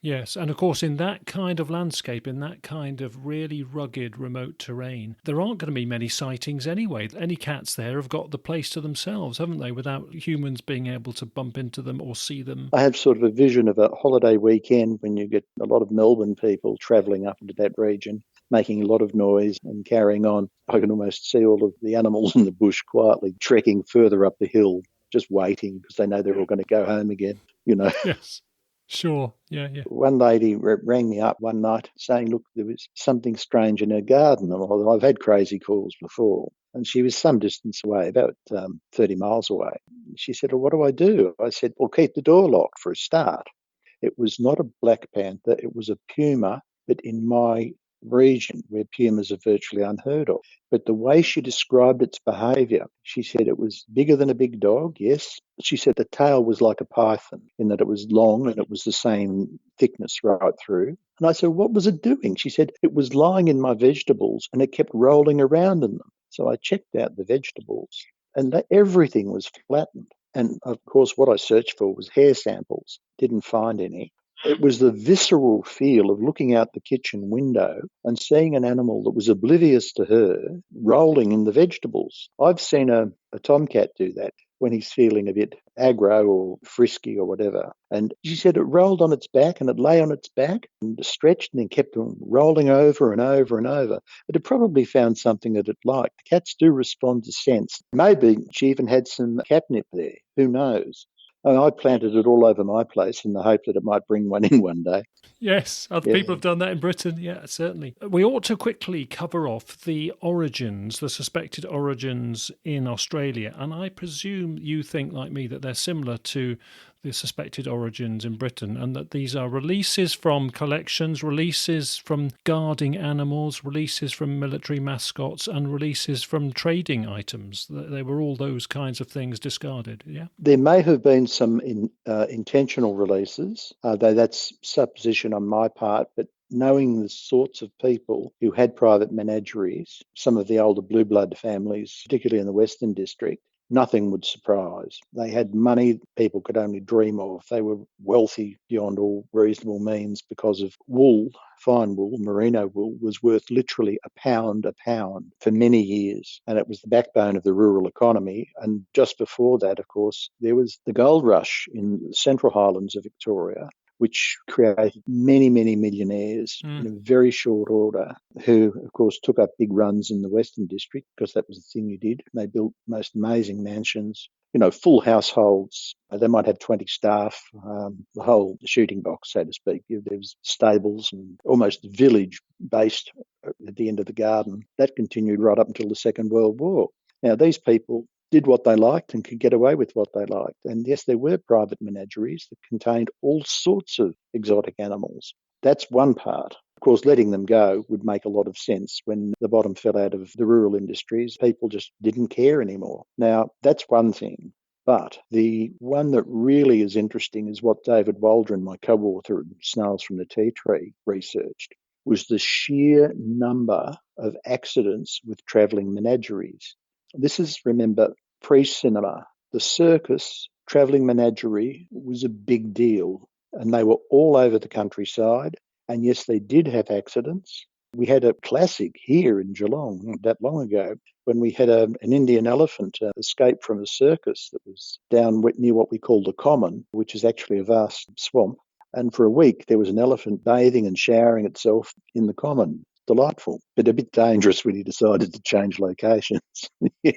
Yes, and of course, in that kind of landscape, in that kind of really rugged, remote terrain, there aren't going to be many sightings anyway. Any cats there have got the place to themselves, haven't they, without humans being able to bump into them or see them. I have sort of a vision of a holiday weekend when you get a lot of Melbourne people travelling up into that region, making a lot of noise and carrying on. I can almost see all of the animals in the bush quietly trekking further up the hill, just waiting because they know they're all going to go home again, you know. Yes, sure. Yeah. One lady rang me up one night saying, look, there was something strange in her garden. And I've had crazy calls before. And she was some distance away, about 30 miles away. She said, well, what do I do? I said, well, keep the door locked for a start. It was not a black panther. It was a puma, but in my region where pumas are virtually unheard of. But the way she described its behaviour, she said it was bigger than a big dog, yes. She said the tail was like a python in that it was long and it was the same thickness right through. And I said, what was it doing? She said, it was lying in my vegetables and it kept rolling around in them. So I checked out the vegetables and everything was flattened. And of course, what I searched for was hair samples. Didn't find any. It was the visceral feel of looking out the kitchen window and seeing an animal that was oblivious to her rolling in the vegetables. I've seen a tomcat do that when he's feeling a bit aggro or frisky or whatever. And she said it rolled on its back and it lay on its back and stretched and then kept rolling over and over and over. It had probably found something that it liked. Cats do respond to scents. Maybe she even had some catnip there. Who knows? And I planted it all over my place in the hope that it might bring one in one day. Yes, other people have done that in Britain. Yeah, certainly. We ought to quickly cover off the origins, the suspected origins in Australia. And I presume you think, like me, that they're similar to the suspected origins in Britain, and that these are releases from collections, releases from guarding animals, releases from military mascots, and releases from trading items. They were all those kinds of things discarded, yeah? There may have been some intentional releases, though that's supposition on my part, but knowing the sorts of people who had private menageries, some of the older blue blood families, particularly in the Western District, nothing would surprise. They had money people could only dream of. They were wealthy beyond all reasonable means because of wool. Fine wool, merino wool, was worth literally a pound for many years. And it was the backbone of the rural economy. And just before that, of course, there was the gold rush in the Central Highlands of Victoria, which created many, many millionaires in a very short order, who, of course, took up big runs in the Western District because that was the thing you did. They built most amazing mansions, full households. They might have 20 staff, the whole shooting box, so to speak. There was stables and almost village based at the end of the garden. That continued right up until the Second World War. Now, these people did what they liked and could get away with what they liked. And yes, there were private menageries that contained all sorts of exotic animals. That's one part. Of course, letting them go would make a lot of sense. When the bottom fell out of the rural industries, people just didn't care anymore. Now, that's one thing. But the one that really is interesting is what David Waldron, my co-author of Snails from the Tea Tree, researched, was the sheer number of accidents with travelling menageries. This is, remember, pre-cinema. The circus travelling menagerie was a big deal, and they were all over the countryside. And yes, they did have accidents. We had a classic here in Geelong not that long ago when we had an Indian elephant escape from a circus that was down near what we call the Common, which is actually a vast swamp. And for a week, there was an elephant bathing and showering itself in the Common. Delightful, but a bit dangerous when he decided to change locations. Yeah.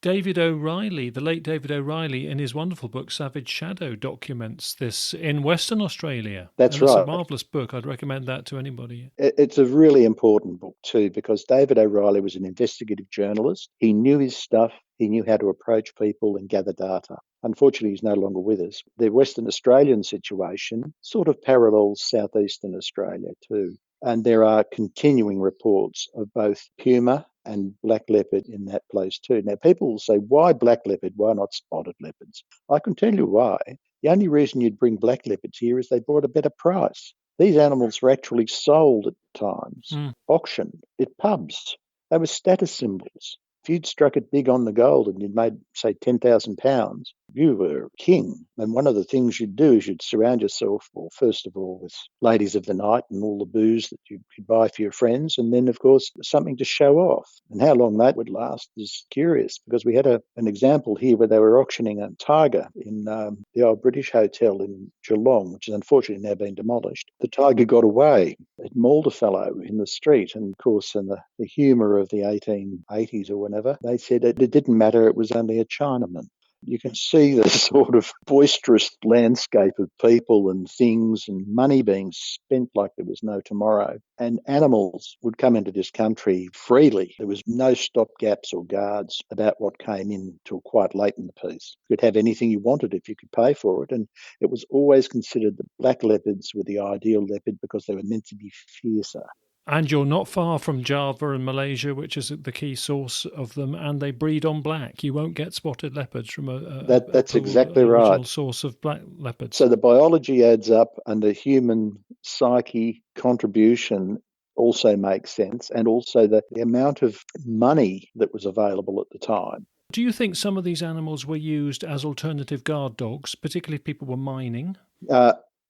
David O'Reilly, the late David O'Reilly, in his wonderful book Savage Shadow, documents this in Western Australia. That's right. It's a marvellous book. I'd recommend that to anybody. It's a really important book too, because David O'Reilly was an investigative journalist. He knew his stuff. He knew how to approach people and gather data. Unfortunately, he's no longer with us. The Western Australian situation sort of parallels southeastern Australia too. And there are continuing reports of both puma and black leopard in that place too. Now, people will say, why black leopard? Why not spotted leopards? I can tell you why. The only reason you'd bring black leopards here is they brought a better price. These animals were actually sold at times, auctioned at pubs. They were status symbols. If you'd struck it big on the gold and you'd made, say, £10,000, you were king. And one of the things you'd do is you'd surround yourself, well, first of all, with ladies of the night and all the booze that you could buy for your friends, and then, of course, something to show off. And how long that would last is curious, because we had an example here where they were auctioning a tiger in the old British Hotel in Geelong, which has unfortunately now been demolished. The tiger got away. It mauled a fellow in the street, and of course, in the humour of the 1880s or whenever, they said it didn't matter, it was only a Chinaman. You can see the sort of boisterous landscape of people and things and money being spent like there was no tomorrow. And animals would come into this country freely. There was no stopgaps or guards about what came in till quite late in the piece. You could have anything you wanted if you could pay for it. And it was always considered that black leopards were the ideal leopard because they were meant to be fiercer. And you're not far from Java and Malaysia, which is the key source of them, and they breed on black. You won't get spotted leopards from that's exactly right. Source of black leopards. So the biology adds up, and the human psyche contribution also makes sense, and also the amount of money that was available at the time. Do you think some of these animals were used as alternative guard dogs, particularly if people were mining?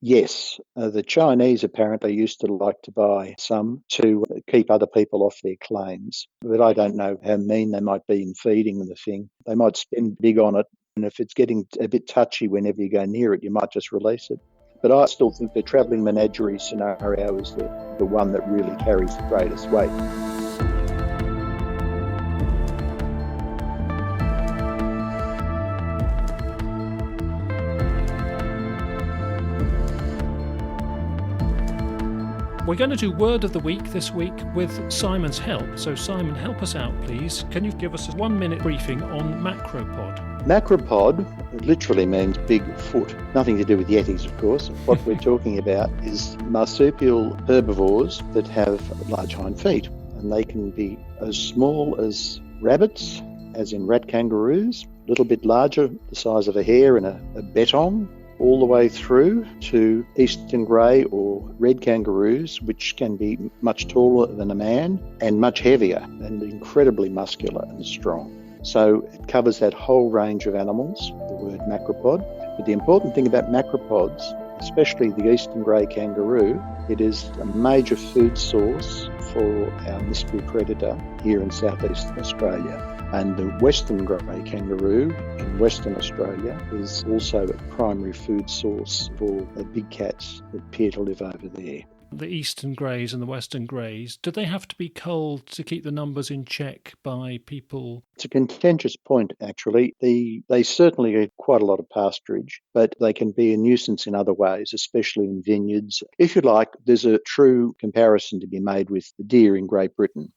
Yes, the Chinese apparently used to like to buy some to keep other people off their claims. But I don't know how mean they might be in feeding the thing. They might spend big on it, and if it's getting a bit touchy whenever you go near it, you might just release it. But I still think the travelling menagerie scenario is the one that really carries the greatest weight. We're going to do Word of the Week this week with Simon's help. So Simon, help us out, please. Can you give us a 1-minute briefing on Macropod? Macropod literally means big foot. Nothing to do with yetis, of course. What we're talking about is marsupial herbivores that have large hind feet. And they can be as small as rabbits, as in rat kangaroos, a little bit larger, the size of a hare and a bettong, all the way through to eastern grey or red kangaroos, which can be much taller than a man and much heavier and incredibly muscular and strong. So it covers that whole range of animals, the word macropod. But the important thing about macropods, especially the eastern grey kangaroo, it is a major food source for our mystery predator here in southeastern Australia. And the western grey kangaroo in Western Australia is also a primary food source for the big cats that appear to live over there. The eastern greys and the western greys, do they have to be culled to keep the numbers in check by people? It's a contentious point, actually. They certainly get quite a lot of pasturage, but they can be a nuisance in other ways, especially in vineyards. If you like, there's a true comparison to be made with the deer in Great Britain.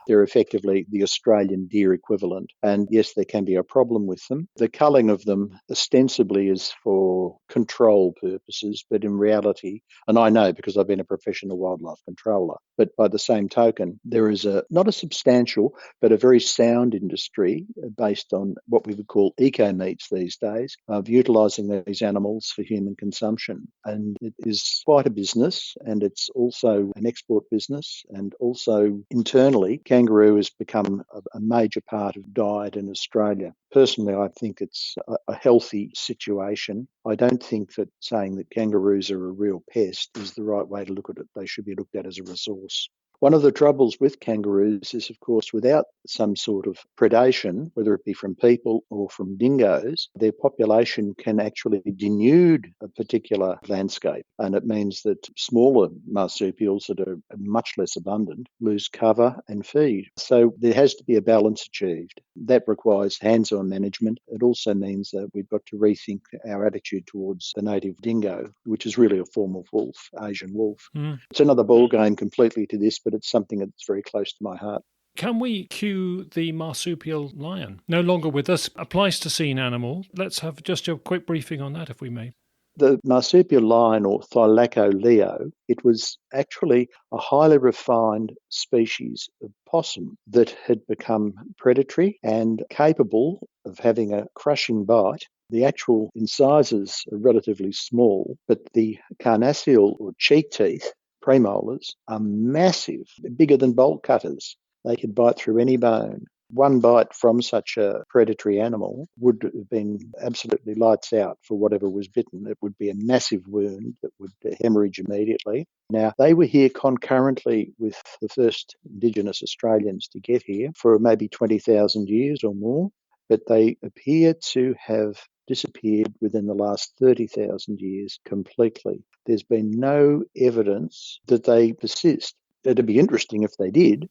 They're effectively the Australian deer equivalent. And yes, there can be a problem with them. The culling of them ostensibly is for control purposes, but in reality, and I know because I've been a professional wildlife controller, but by the same token, there is not a substantial, but a very sound industry based on what we would call eco-meats these days, of utilising these animals for human consumption. And it is quite a business, and it's also an export business, and also internally, kangaroo has become a major part of diet in Australia. Personally, I think it's a healthy situation. I don't think that saying that kangaroos are a real pest is the right way to look at it. They should be looked at as a resource. One of the troubles with kangaroos is, of course, without some sort of predation, whether it be from people or from dingoes, their population can actually denude a particular landscape. And it means that smaller marsupials that are much less abundant lose cover and feed. So there has to be a balance achieved. That requires hands-on management. It also means that we've got to rethink our attitude towards the native dingo, which is really a form of wolf, Asian wolf. It's another ballgame completely to this, but it's something that's very close to my heart. Can we cue the marsupial lion? No longer with us, a Pleistocene animal. Let's have just a quick briefing on that, if we may. The marsupial lion, or Thylaco leo, it was actually a highly refined species of possum that had become predatory and capable of having a crushing bite. The actual incisors are relatively small, but the carnassial or cheek teeth, premolars, are massive, bigger than bolt cutters. They could bite through any bone. one bite from such a predatory animal would have been absolutely lights out for whatever was bitten. It would be a massive wound that would hemorrhage immediately. Now, they were here concurrently with the first Indigenous Australians to get here for maybe 20,000 years or more, but they appear to have disappeared within the last 30,000 years completely. There's been no evidence that they persist. It'd be interesting if they did.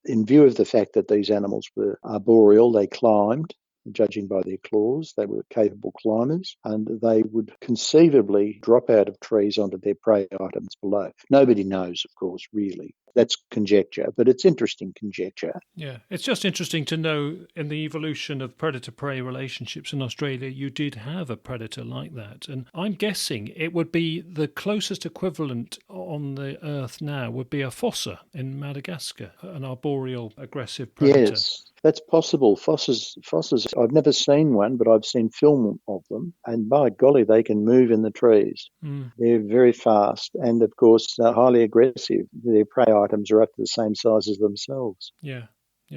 In view of the fact that these animals were arboreal, they climbed, judging by their claws, they were capable climbers, and they would conceivably drop out of trees onto their prey items below. Nobody knows, of course, really. That's conjecture, but it's interesting conjecture. Yeah, it's just interesting to know in the evolution of predator-prey relationships in Australia, you did have a predator like that. And I'm guessing it would be the closest equivalent on the Earth now would be a fossa in Madagascar, an arboreal aggressive predator. Yes, that's possible. Fosses, I've never seen one, but I've seen film of them. And by golly, they can move in the trees. They're very fast and, of course, highly aggressive. Their prey items are up to the same size as themselves. Yeah.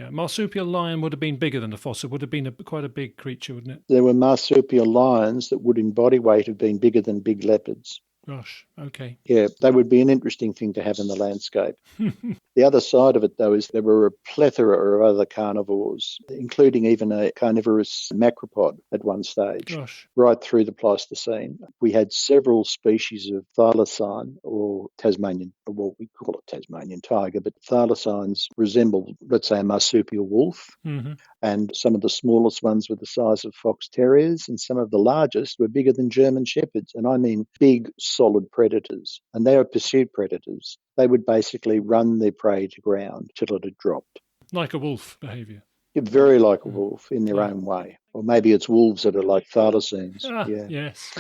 Marsupial lion would have been bigger than a fossa. Would have been quite a big creature, wouldn't it? There were marsupial lions that would in body weight have been bigger than big leopards. Gosh, okay. Yeah, they would be an interesting thing to have in the landscape. The other side of it, though, is there were a plethora of other carnivores, including even a carnivorous macropod at one stage, right through the Pleistocene. We had several species of thylacine, or Tasmanian, well, we call it Tasmanian tiger, but thylacines resembled, let's say, a marsupial wolf. And some of the smallest ones were the size of fox terriers, and some of the largest were bigger than German shepherds. And I mean big, solid predators. And they were pursuit predators. They would basically run their prey to ground till it had dropped. Like a wolf behaviour. Very like a wolf in their own way. Or maybe it's wolves that are like thylacines. Yes,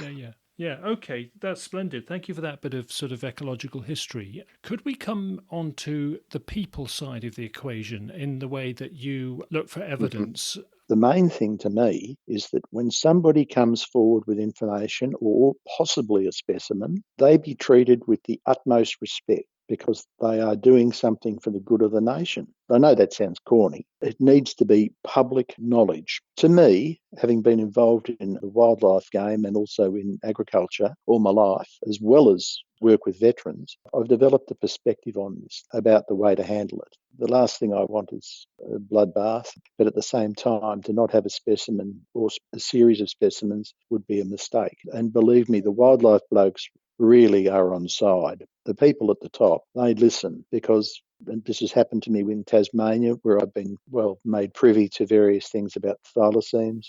Yeah, okay, that's splendid. Thank you for that bit of sort of ecological history. Could we come on to the people side of the equation in the way that you look for evidence? The main thing to me is that when somebody comes forward with information or possibly a specimen, they be treated with the utmost respect because they are doing something for the good of the nation. I know that sounds corny. It needs to be public knowledge. To me, having been involved in the wildlife game and also in agriculture all my life, as well as work with veterans, I've developed a perspective on this about the way to handle it. The last thing I want is a bloodbath, but at the same time, to not have a specimen or a series of specimens would be a mistake. And believe me, the wildlife blokes really are on side. The people at the top, they listen because, and this has happened to me in Tasmania, where I've been, made privy to various things about thylacines.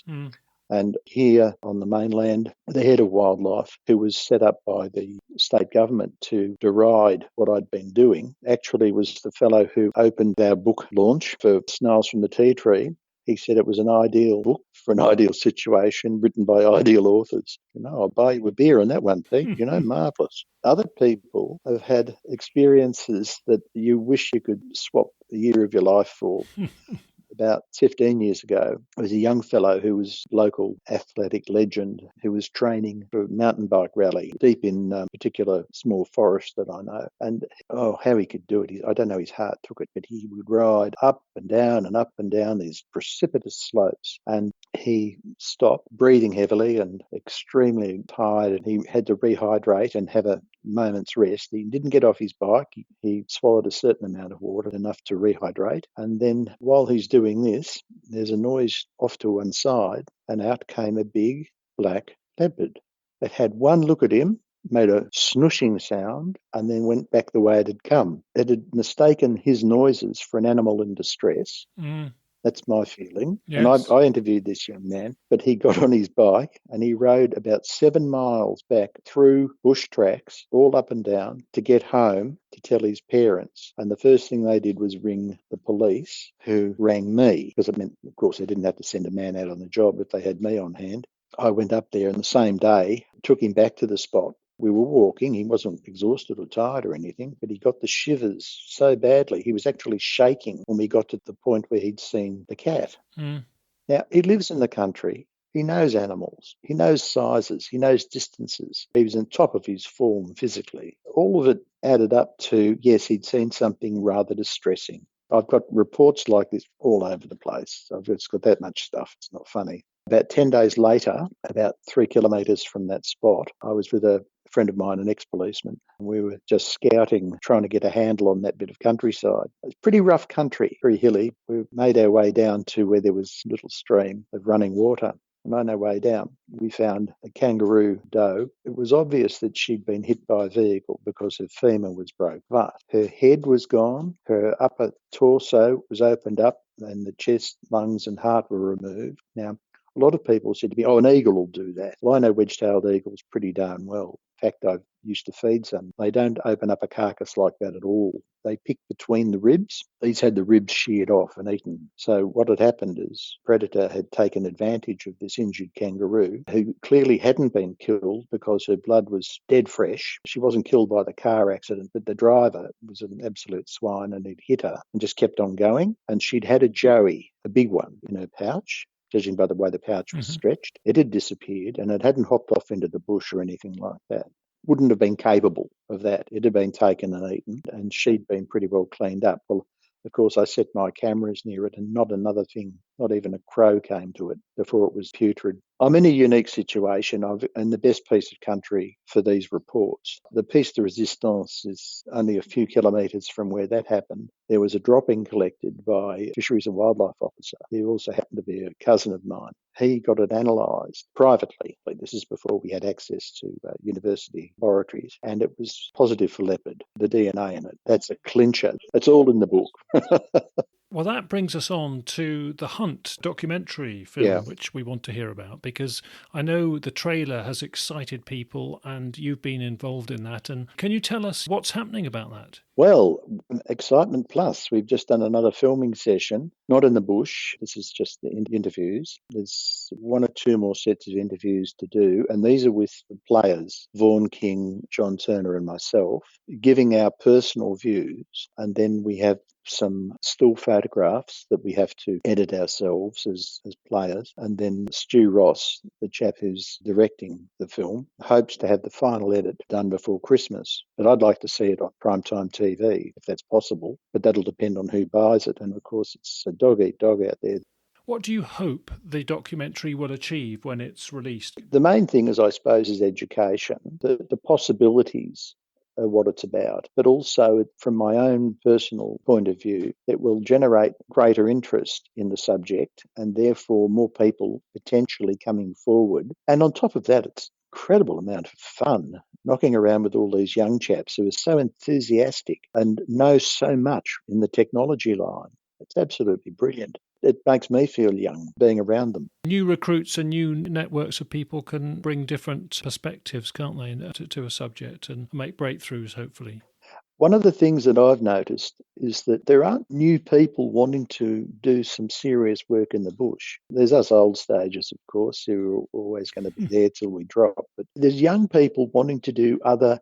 And here on the mainland, the head of wildlife, who was set up by the state government to deride what I'd been doing, actually was the fellow who opened our book launch for Snails from the Tea Tree. He said it was an ideal book for an ideal situation written by ideal authors. I'll buy you a beer on that one, Pete. Marvellous. Other people have had experiences that you wish you could swap a year of your life for. About 15 years ago, there was a young fellow who was local athletic legend who was training for a mountain bike rally deep in a particular small forest that I know. And, how he could do it. I don't know his heart took it, but he would ride up and down these precipitous slopes. And he stopped, breathing heavily and extremely tired, and he had to rehydrate and have a moment's rest. He didn't get off his bike. He swallowed a certain amount of water, enough to rehydrate. And then while he's doing this, there's a noise off to one side, and out came a big black leopard. It had one look at him, made a snooshing sound, and then went back the way it had come. It had mistaken his noises for an animal in distress. That's my feeling. Yes. And I interviewed this young man, but he got on his bike and he rode about 7 miles back through bush tracks, all up and down, to get home to tell his parents. And the first thing they did was ring the police, who rang me, because it meant, of course, they didn't have to send a man out on the job if they had me on hand. I went up there and the same day, took him back to the spot. We were walking. He wasn't exhausted or tired or anything, but he got the shivers so badly. He was actually shaking when we got to the point where he'd seen the cat. Now, he lives in the country. He knows animals. He knows sizes. He knows distances. He was on top of his form physically. All of it added up to, yes, he'd seen something rather distressing. I've got reports like this all over the place. I've just got that much stuff. It's not funny. About 10 days later, about 3 kilometres from that spot, I was with a friend of mine, an ex-policeman, and we were just scouting, trying to get a handle on that bit of countryside. It's pretty rough country, very hilly. We made our way down to where there was a little stream of running water. And on our way down, we found a kangaroo doe. It was obvious that she'd been hit by a vehicle because her femur was broke, but her head was gone, her upper torso was opened up, and the chest, lungs and heart were removed. Now, a lot of people said to me, an eagle will do that. Well, I know wedge-tailed eagles pretty darn well. In fact, I used to feed some. They don't open up a carcass like that at all. They pick between the ribs. These had the ribs sheared off and eaten. So what had happened is Predator had taken advantage of this injured kangaroo, who clearly hadn't been killed because her blood was dead fresh. She wasn't killed by the car accident, but the driver was an absolute swine and he'd hit her and just kept on going. And she'd had a joey, a big one, in her pouch. Judging by the way the pouch was stretched, it had disappeared and it hadn't hopped off into the bush or anything like that. Wouldn't have been capable of that. It had been taken and eaten, and she'd been pretty well cleaned up. Well, of course, I set my cameras near it and not another thing, not even a crow came to it before it was putrid. I'm in a unique situation. I'm in the best piece of country for these reports. The Piece de Resistance is only a few kilometres from where that happened. There was a dropping collected by a Fisheries and Wildlife officer. He also happened to be a cousin of mine. He got it analysed privately. This is before we had access to university laboratories, and it was positive for leopard, the DNA in it. That's a clincher. It's all in the book. Well, that brings us on to the Hunt documentary film, which we want to hear about, because I know the trailer has excited people and you've been involved in that. And can you tell us what's happening about that? Well, excitement plus. We've just done another filming session, not in the bush. This is just the interviews. There's 1 or 2 more sets of interviews to do, and these are with the players, Vaughan King, John Turner and myself, giving our personal views. And then we have some still photographs that we have to edit ourselves as players. And then Stu Ross, the chap who's directing the film, hopes to have the final edit done before Christmas. But I'd like to see it on primetime TV, if that's possible. But that'll depend on who buys it. And of course, it's a dog-eat-dog out there. What do you hope the documentary will achieve when it's released? The main thing, I suppose, is education, the possibilities of what it's about, but also from my own personal point of view, it will generate greater interest in the subject and therefore more people potentially coming forward. And on top of that, it's an incredible amount of fun knocking around with all these young chaps who are so enthusiastic and know so much in the technology line. It's absolutely brilliant. It makes me feel young being around them. New recruits and new networks of people can bring different perspectives, can't they, to a subject and make breakthroughs, hopefully. One of the things that I've noticed is that there aren't new people wanting to do some serious work in the bush. There's us old stagers, of course, who are always going to be there till we drop. But there's young people wanting to do other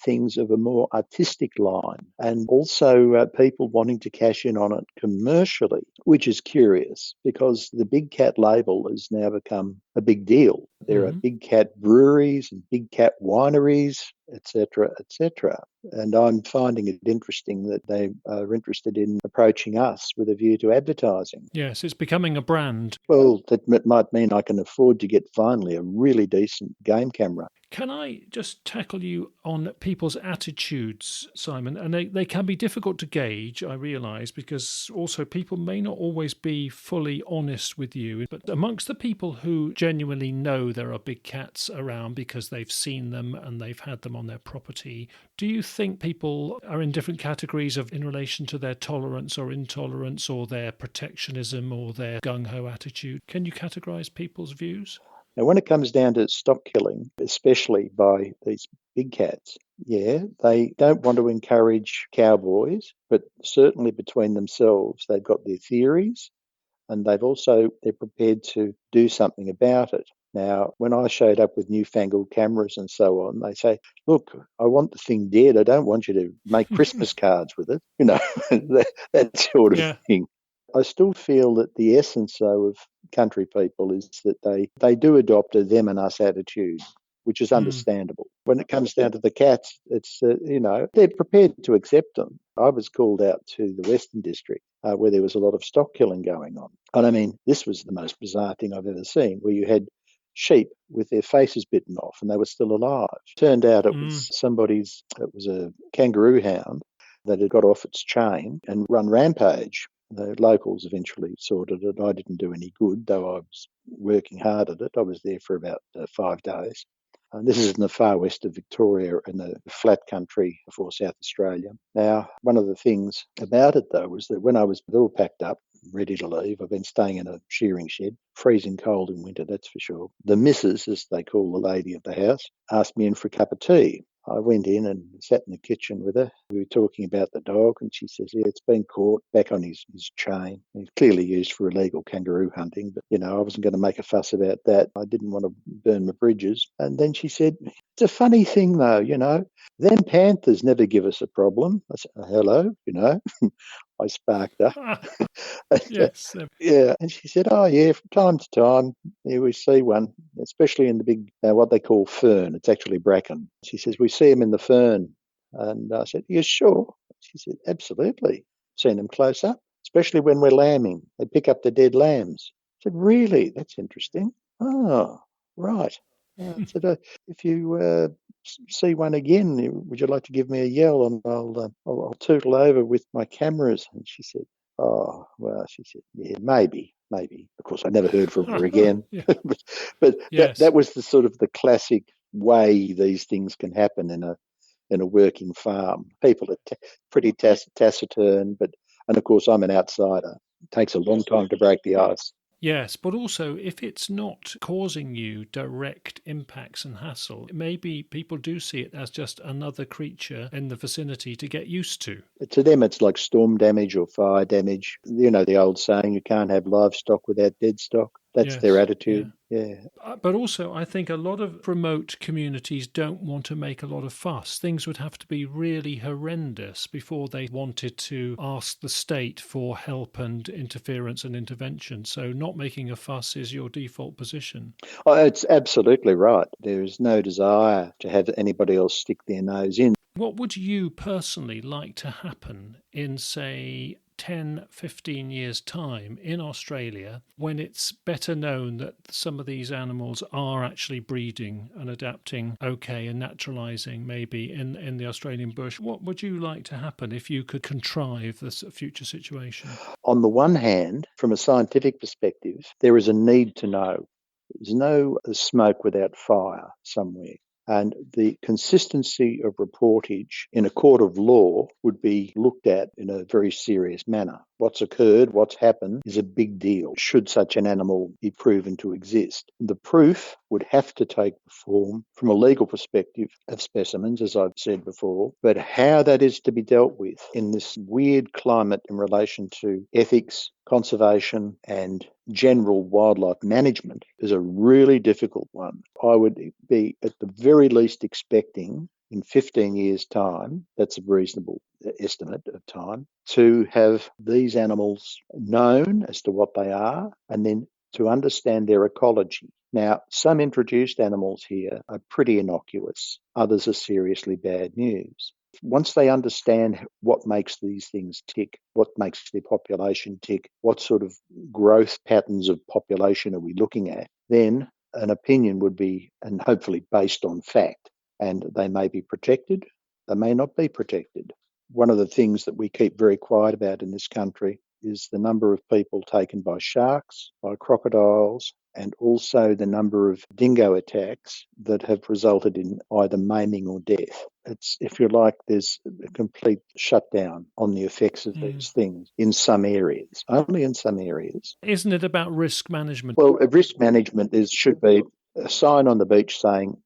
things of a more artistic line, and also people wanting to cash in on it commercially, which is curious because the big cat label has now become a big deal. There are big cat breweries and big cat wineries, etc., etc. And I'm finding it interesting that they are interested in approaching us with a view to advertising. Yes, it's becoming a brand. Well, that might mean I can afford to get finally a really decent game camera. Can I just tackle you on people's attitudes, Simon? And they can be difficult to gauge, I realise, because also people may not always be fully honest with you. But amongst the people who genuinely know there are big cats around because they've seen them and they've had them on their property, do you think people are in different categories in relation to their tolerance or intolerance or their protectionism or their gung-ho attitude? Can you categorise people's views? Now, when it comes down to stock killing, especially by these big cats, they don't want to encourage cowboys, but certainly between themselves, they've got their theories and they're prepared to do something about it. Now, when I showed up with newfangled cameras and so on, they say, look, I want the thing dead. I don't want you to make Christmas cards with it, that sort of thing. I still feel that the essence, though, of country people is that they do adopt a them and us attitude, which is understandable. When it comes down to the cats, it's, they're prepared to accept them. I was called out to the Western District where there was a lot of stock killing going on. And I mean, this was the most bizarre thing I've ever seen, where you had sheep with their faces bitten off and they were still alive. Turned out it was a kangaroo hound that had got off its chain and run rampage. The locals eventually sorted it. I didn't do any good, though I was working hard at it. I was there for about 5 days. This is in the far west of Victoria in the flat country before South Australia. Now, one of the things about it, though, was that when I was all packed up, ready to leave, I've been staying in a shearing shed, freezing cold in winter, that's for sure. The missus, as they call the lady of the house, asked me in for a cup of tea. I went in and sat in the kitchen with her. We were talking about the dog, and she says, yeah, it's been caught back on his chain. He's clearly used for illegal kangaroo hunting, but, I wasn't going to make a fuss about that. I didn't want to burn my bridges. And then she said, it's a funny thing, though, them panthers never give us a problem. I said, hello, I sparked up. Yes. Yeah, and she said, oh, yeah, from time to time, we see one, especially in the big, what they call fern. It's actually bracken. She says, we see them in the fern. And I said, you sure? She said, absolutely. Seen them close up, especially when we're lambing. They pick up the dead lambs. I said, really? That's interesting. Oh, right. I said, if you see one again, would you like to give me a yell and I'll tootle over with my cameras? And she said, oh, well, she said, yeah, maybe. Of course, I never heard from her again. but yes. that was the sort of the classic way these things can happen in a working farm. People are pretty taciturn, and of course, I'm an outsider. It takes a long time to break the ice. Yes, but also if it's not causing you direct impacts and hassle, maybe people do see it as just another creature in the vicinity to get used to. To them, it's like storm damage or fire damage. The old saying, you can't have livestock without dead stock. That's their attitude. Yeah. But also, I think a lot of remote communities don't want to make a lot of fuss. Things would have to be really horrendous before they wanted to ask the state for help and interference and intervention. So not making a fuss is your default position. Oh, it's absolutely right. There is no desire to have anybody else stick their nose in. What would you personally like to happen in, say, 10, 15 years' time in Australia, when it's better known that some of these animals are actually breeding and adapting okay and naturalising maybe in the Australian bush? What would you like to happen if you could contrive this future situation? On the one hand, from a scientific perspective, there is a need to know. There's no smoke without fire somewhere. And the consistency of reportage in a court of law would be looked at in a very serious manner. What's occurred, what's happened is a big deal, should such an animal be proven to exist. The proof would have to take the form, from a legal perspective, of specimens, as I've said before, but how that is to be dealt with in this weird climate in relation to ethics, conservation and general wildlife management is a really difficult one. I would be at the very least expecting in 15 years' time, that's a reasonable estimate of time, to have these animals known as to what they are and then to understand their ecology. Now, some introduced animals here are pretty innocuous. Others are seriously bad news. Once they understand what makes these things tick, what makes their population tick, what sort of growth patterns of population are we looking at, then an opinion would be, and hopefully based on fact, and they may be protected, they may not be protected. One of the things that we keep very quiet about in this country is the number of people taken by sharks, by crocodiles, and also the number of dingo attacks that have resulted in either maiming or death. It's, if you like, there's a complete shutdown on the effects of these things in some areas, only in some areas. Isn't it about risk management? Well, risk management should be a sign on the beach saying,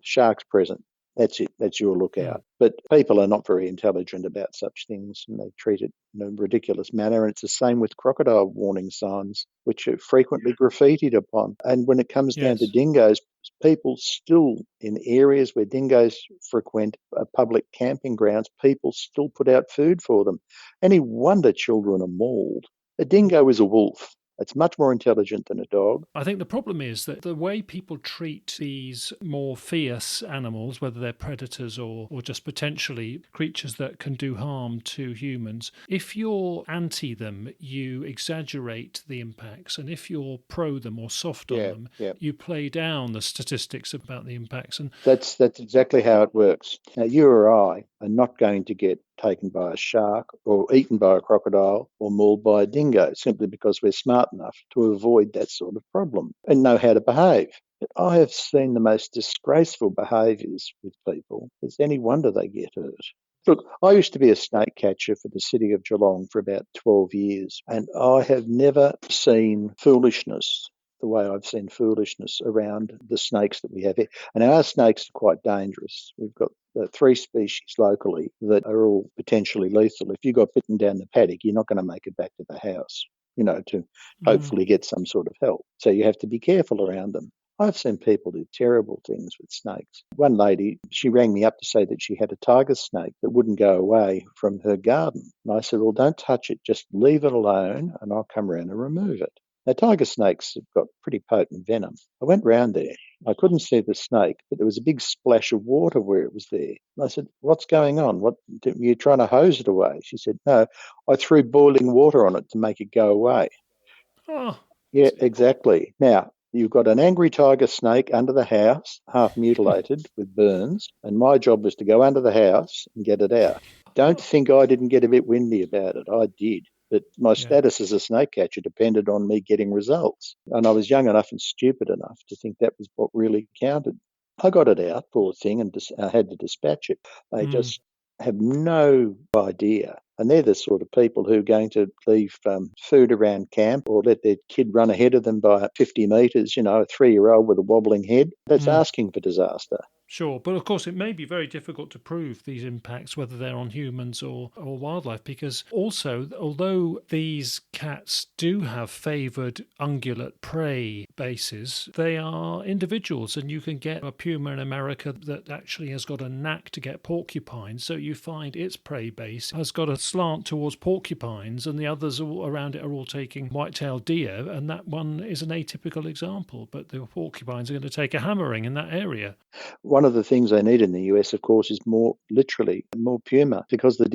sharks present. That's it. That's your lookout. But people are not very intelligent about such things and they treat it in a ridiculous manner. And it's the same with crocodile warning signs, which are frequently graffitied upon. And when it comes down to dingoes, people still, in areas where dingoes frequent public camping grounds, people still put out food for them. Any wonder children are mauled. A dingo is a wolf. It's much more intelligent than a dog. I think the problem is that the way people treat these more fierce animals, whether they're predators or just potentially creatures that can do harm to humans, if you're anti them, you exaggerate the impacts. And if you're pro them or soft on them, you play down the statistics about the impacts. And that's exactly how it works. Now, you or I are not going to get taken by a shark or eaten by a crocodile or mauled by a dingo simply because we're smart enough to avoid that sort of problem and know how to behave. But I have seen the most disgraceful behaviours with people. It's any wonder they get hurt. Look, I used to be a snake catcher for the city of Geelong for about 12 years, and I have never seen foolishness the way I've seen foolishness around the snakes that we have here. And our snakes are quite dangerous. We've got 3 species locally that are all potentially lethal. If you got bitten down the paddock, you're not going to make it back to the house, to hopefully get some sort of help. So you have to be careful around them. I've seen people do terrible things with snakes. One lady, she rang me up to say that she had a tiger snake that wouldn't go away from her garden. And I said, well, don't touch it, just leave it alone and I'll come around and remove it. Now, tiger snakes have got pretty potent venom. I went round there. I couldn't see the snake, but there was a big splash of water where it was there. And I said, what's going on? What, you're trying to hose it away? She said, no, I threw boiling water on it to make it go away. Oh, yeah, exactly. Now, you've got an angry tiger snake under the house, half mutilated with burns, and my job was to go under the house and get it out. Don't think I didn't get a bit windy about it. I did. But my status as a snake catcher depended on me getting results. And I was young enough and stupid enough to think that was what really counted. I got it out, poor thing, and I had to dispatch it. They just have no idea. And they're the sort of people who are going to leave food around camp or let their kid run ahead of them by 50 metres, a 3-year-old with a wobbling head. That's asking for disaster. Sure, but of course it may be very difficult to prove these impacts, whether they're on humans or wildlife, because also, although these cats do have favoured ungulate prey bases, they are individuals, and you can get a puma in America that actually has got a knack to get porcupines, so you find its prey base has got a slant towards porcupines, and the others all around it are all taking white-tailed deer, and that one is an atypical example, but the porcupines are going to take a hammering in that area. One of the things they need in the US, of course, is more puma, because the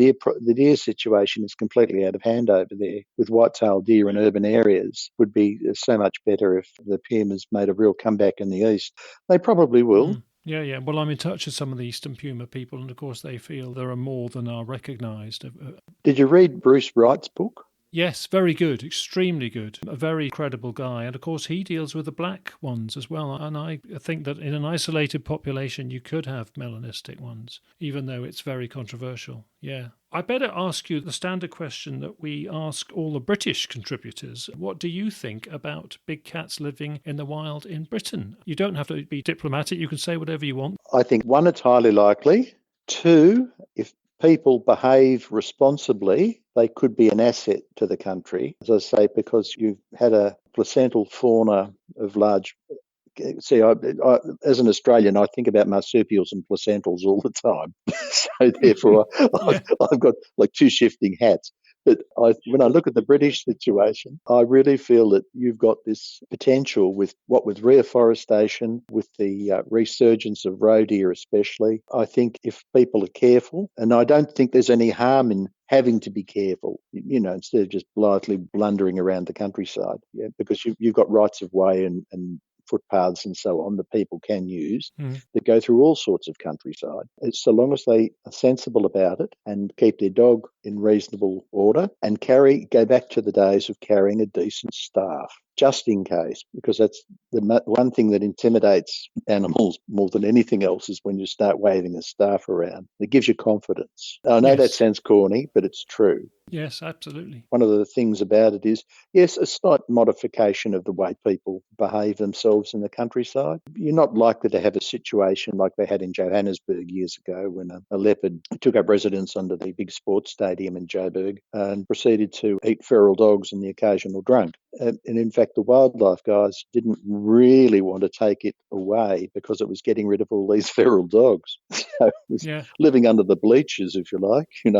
deer situation is completely out of hand over there. With white-tailed deer in urban areas, would be so much better if the pumas made a real comeback in the east. They probably will. Yeah. Well, I'm in touch with some of the eastern puma people, and of course they feel there are more than are recognised. Did you read Bruce Wright's book? Yes, very good, extremely good. A very credible guy. And of course, he deals with the black ones as well. And I think that in an isolated population, you could have melanistic ones, even though it's very controversial. Yeah. I better ask you the standard question that we ask all the British contributors. What do you think about big cats living in the wild in Britain? You don't have to be diplomatic. You can say whatever you want. I think 1, it's highly likely. 2, if people behave responsibly, they could be an asset to the country, as I say, because you've had a placental fauna of large. See, I, as an Australian, I think about marsupials and placentals all the time. So therefore, I've got like 2 shifting hats. But when I look at the British situation, I really feel that you've got this potential with reforestation, with the resurgence of roe deer especially. I think if people are careful, and I don't think there's any harm in having to be careful, instead of just blithely blundering around the countryside, because you've got rights of way and footpaths and so on that people can use that go through all sorts of countryside. So long as they are sensible about it and keep their dog in reasonable order and go back to the days of carrying a decent staff, just in case, because that's the one thing that intimidates animals more than anything else is when you start waving a staff around. It gives you confidence. I know that sounds corny, but it's true. Yes, absolutely. One of the things about it is, yes, a slight modification of the way people behave themselves in the countryside. You're not likely to have a situation like they had in Johannesburg years ago when a leopard took up residence under the big sports stadium in Joburg and proceeded to eat feral dogs and the occasional drunk. And in fact, the wildlife guys didn't really want to take it away because it was getting rid of all these feral dogs. So it was living under the bleachers, if you like, in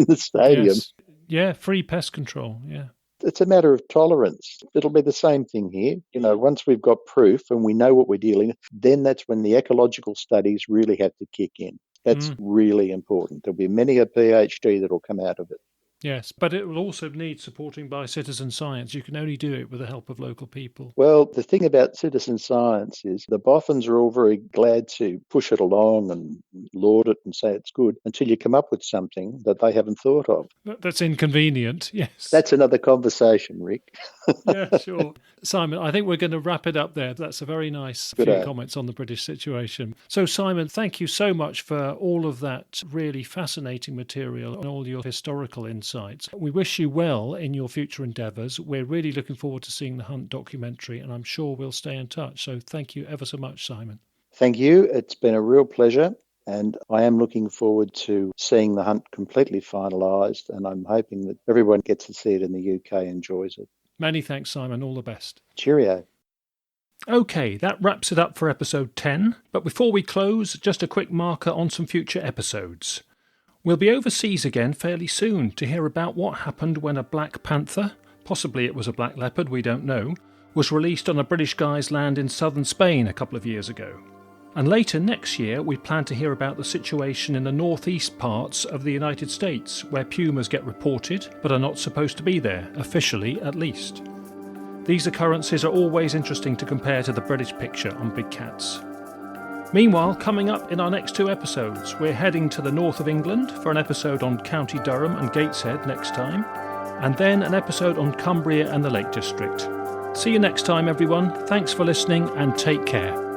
the stadium. Yes. Yeah, free pest control, yeah. It's a matter of tolerance. It'll be the same thing here. Once we've got proof and we know what we're dealing with, then that's when the ecological studies really have to kick in. That's really important. There'll be many a PhD that will come out of it. Yes, but it will also need supporting by citizen science. You can only do it with the help of local people. Well, the thing about citizen science is the boffins are all very glad to push it along and laud it and say it's good until you come up with something that they haven't thought of. That's inconvenient, yes. That's another conversation, Rick. Yeah, sure. Simon, I think we're going to wrap it up there. That's a very nice few comments on the British situation. So, Simon, thank you so much for all of that really fascinating material and all your historical insights. We wish you well in your future endeavours. We're really looking forward to seeing the Hunt documentary, and I'm sure we'll stay in touch. So thank you ever so much, Simon. Thank you. It's been a real pleasure, and I am looking forward to seeing the Hunt completely finalised, and I'm hoping that everyone gets to see it in the UK and enjoys it. Many thanks, Simon. All the best. Cheerio. OK, that wraps it up for episode 10. But before we close, just a quick marker on some future episodes. We'll be overseas again fairly soon to hear about what happened when a black panther, possibly it was a black leopard, we don't know, was released on a British guy's land in southern Spain a couple of years ago. And later next year we plan to hear about the situation in the northeast parts of the United States, where pumas get reported but are not supposed to be there, officially at least. These occurrences are always interesting to compare to the British picture on big cats. Meanwhile, coming up in our next 2 episodes, we're heading to the north of England for an episode on County Durham and Gateshead next time, and then an episode on Cumbria and the Lake District. See you next time, everyone. Thanks for listening and take care.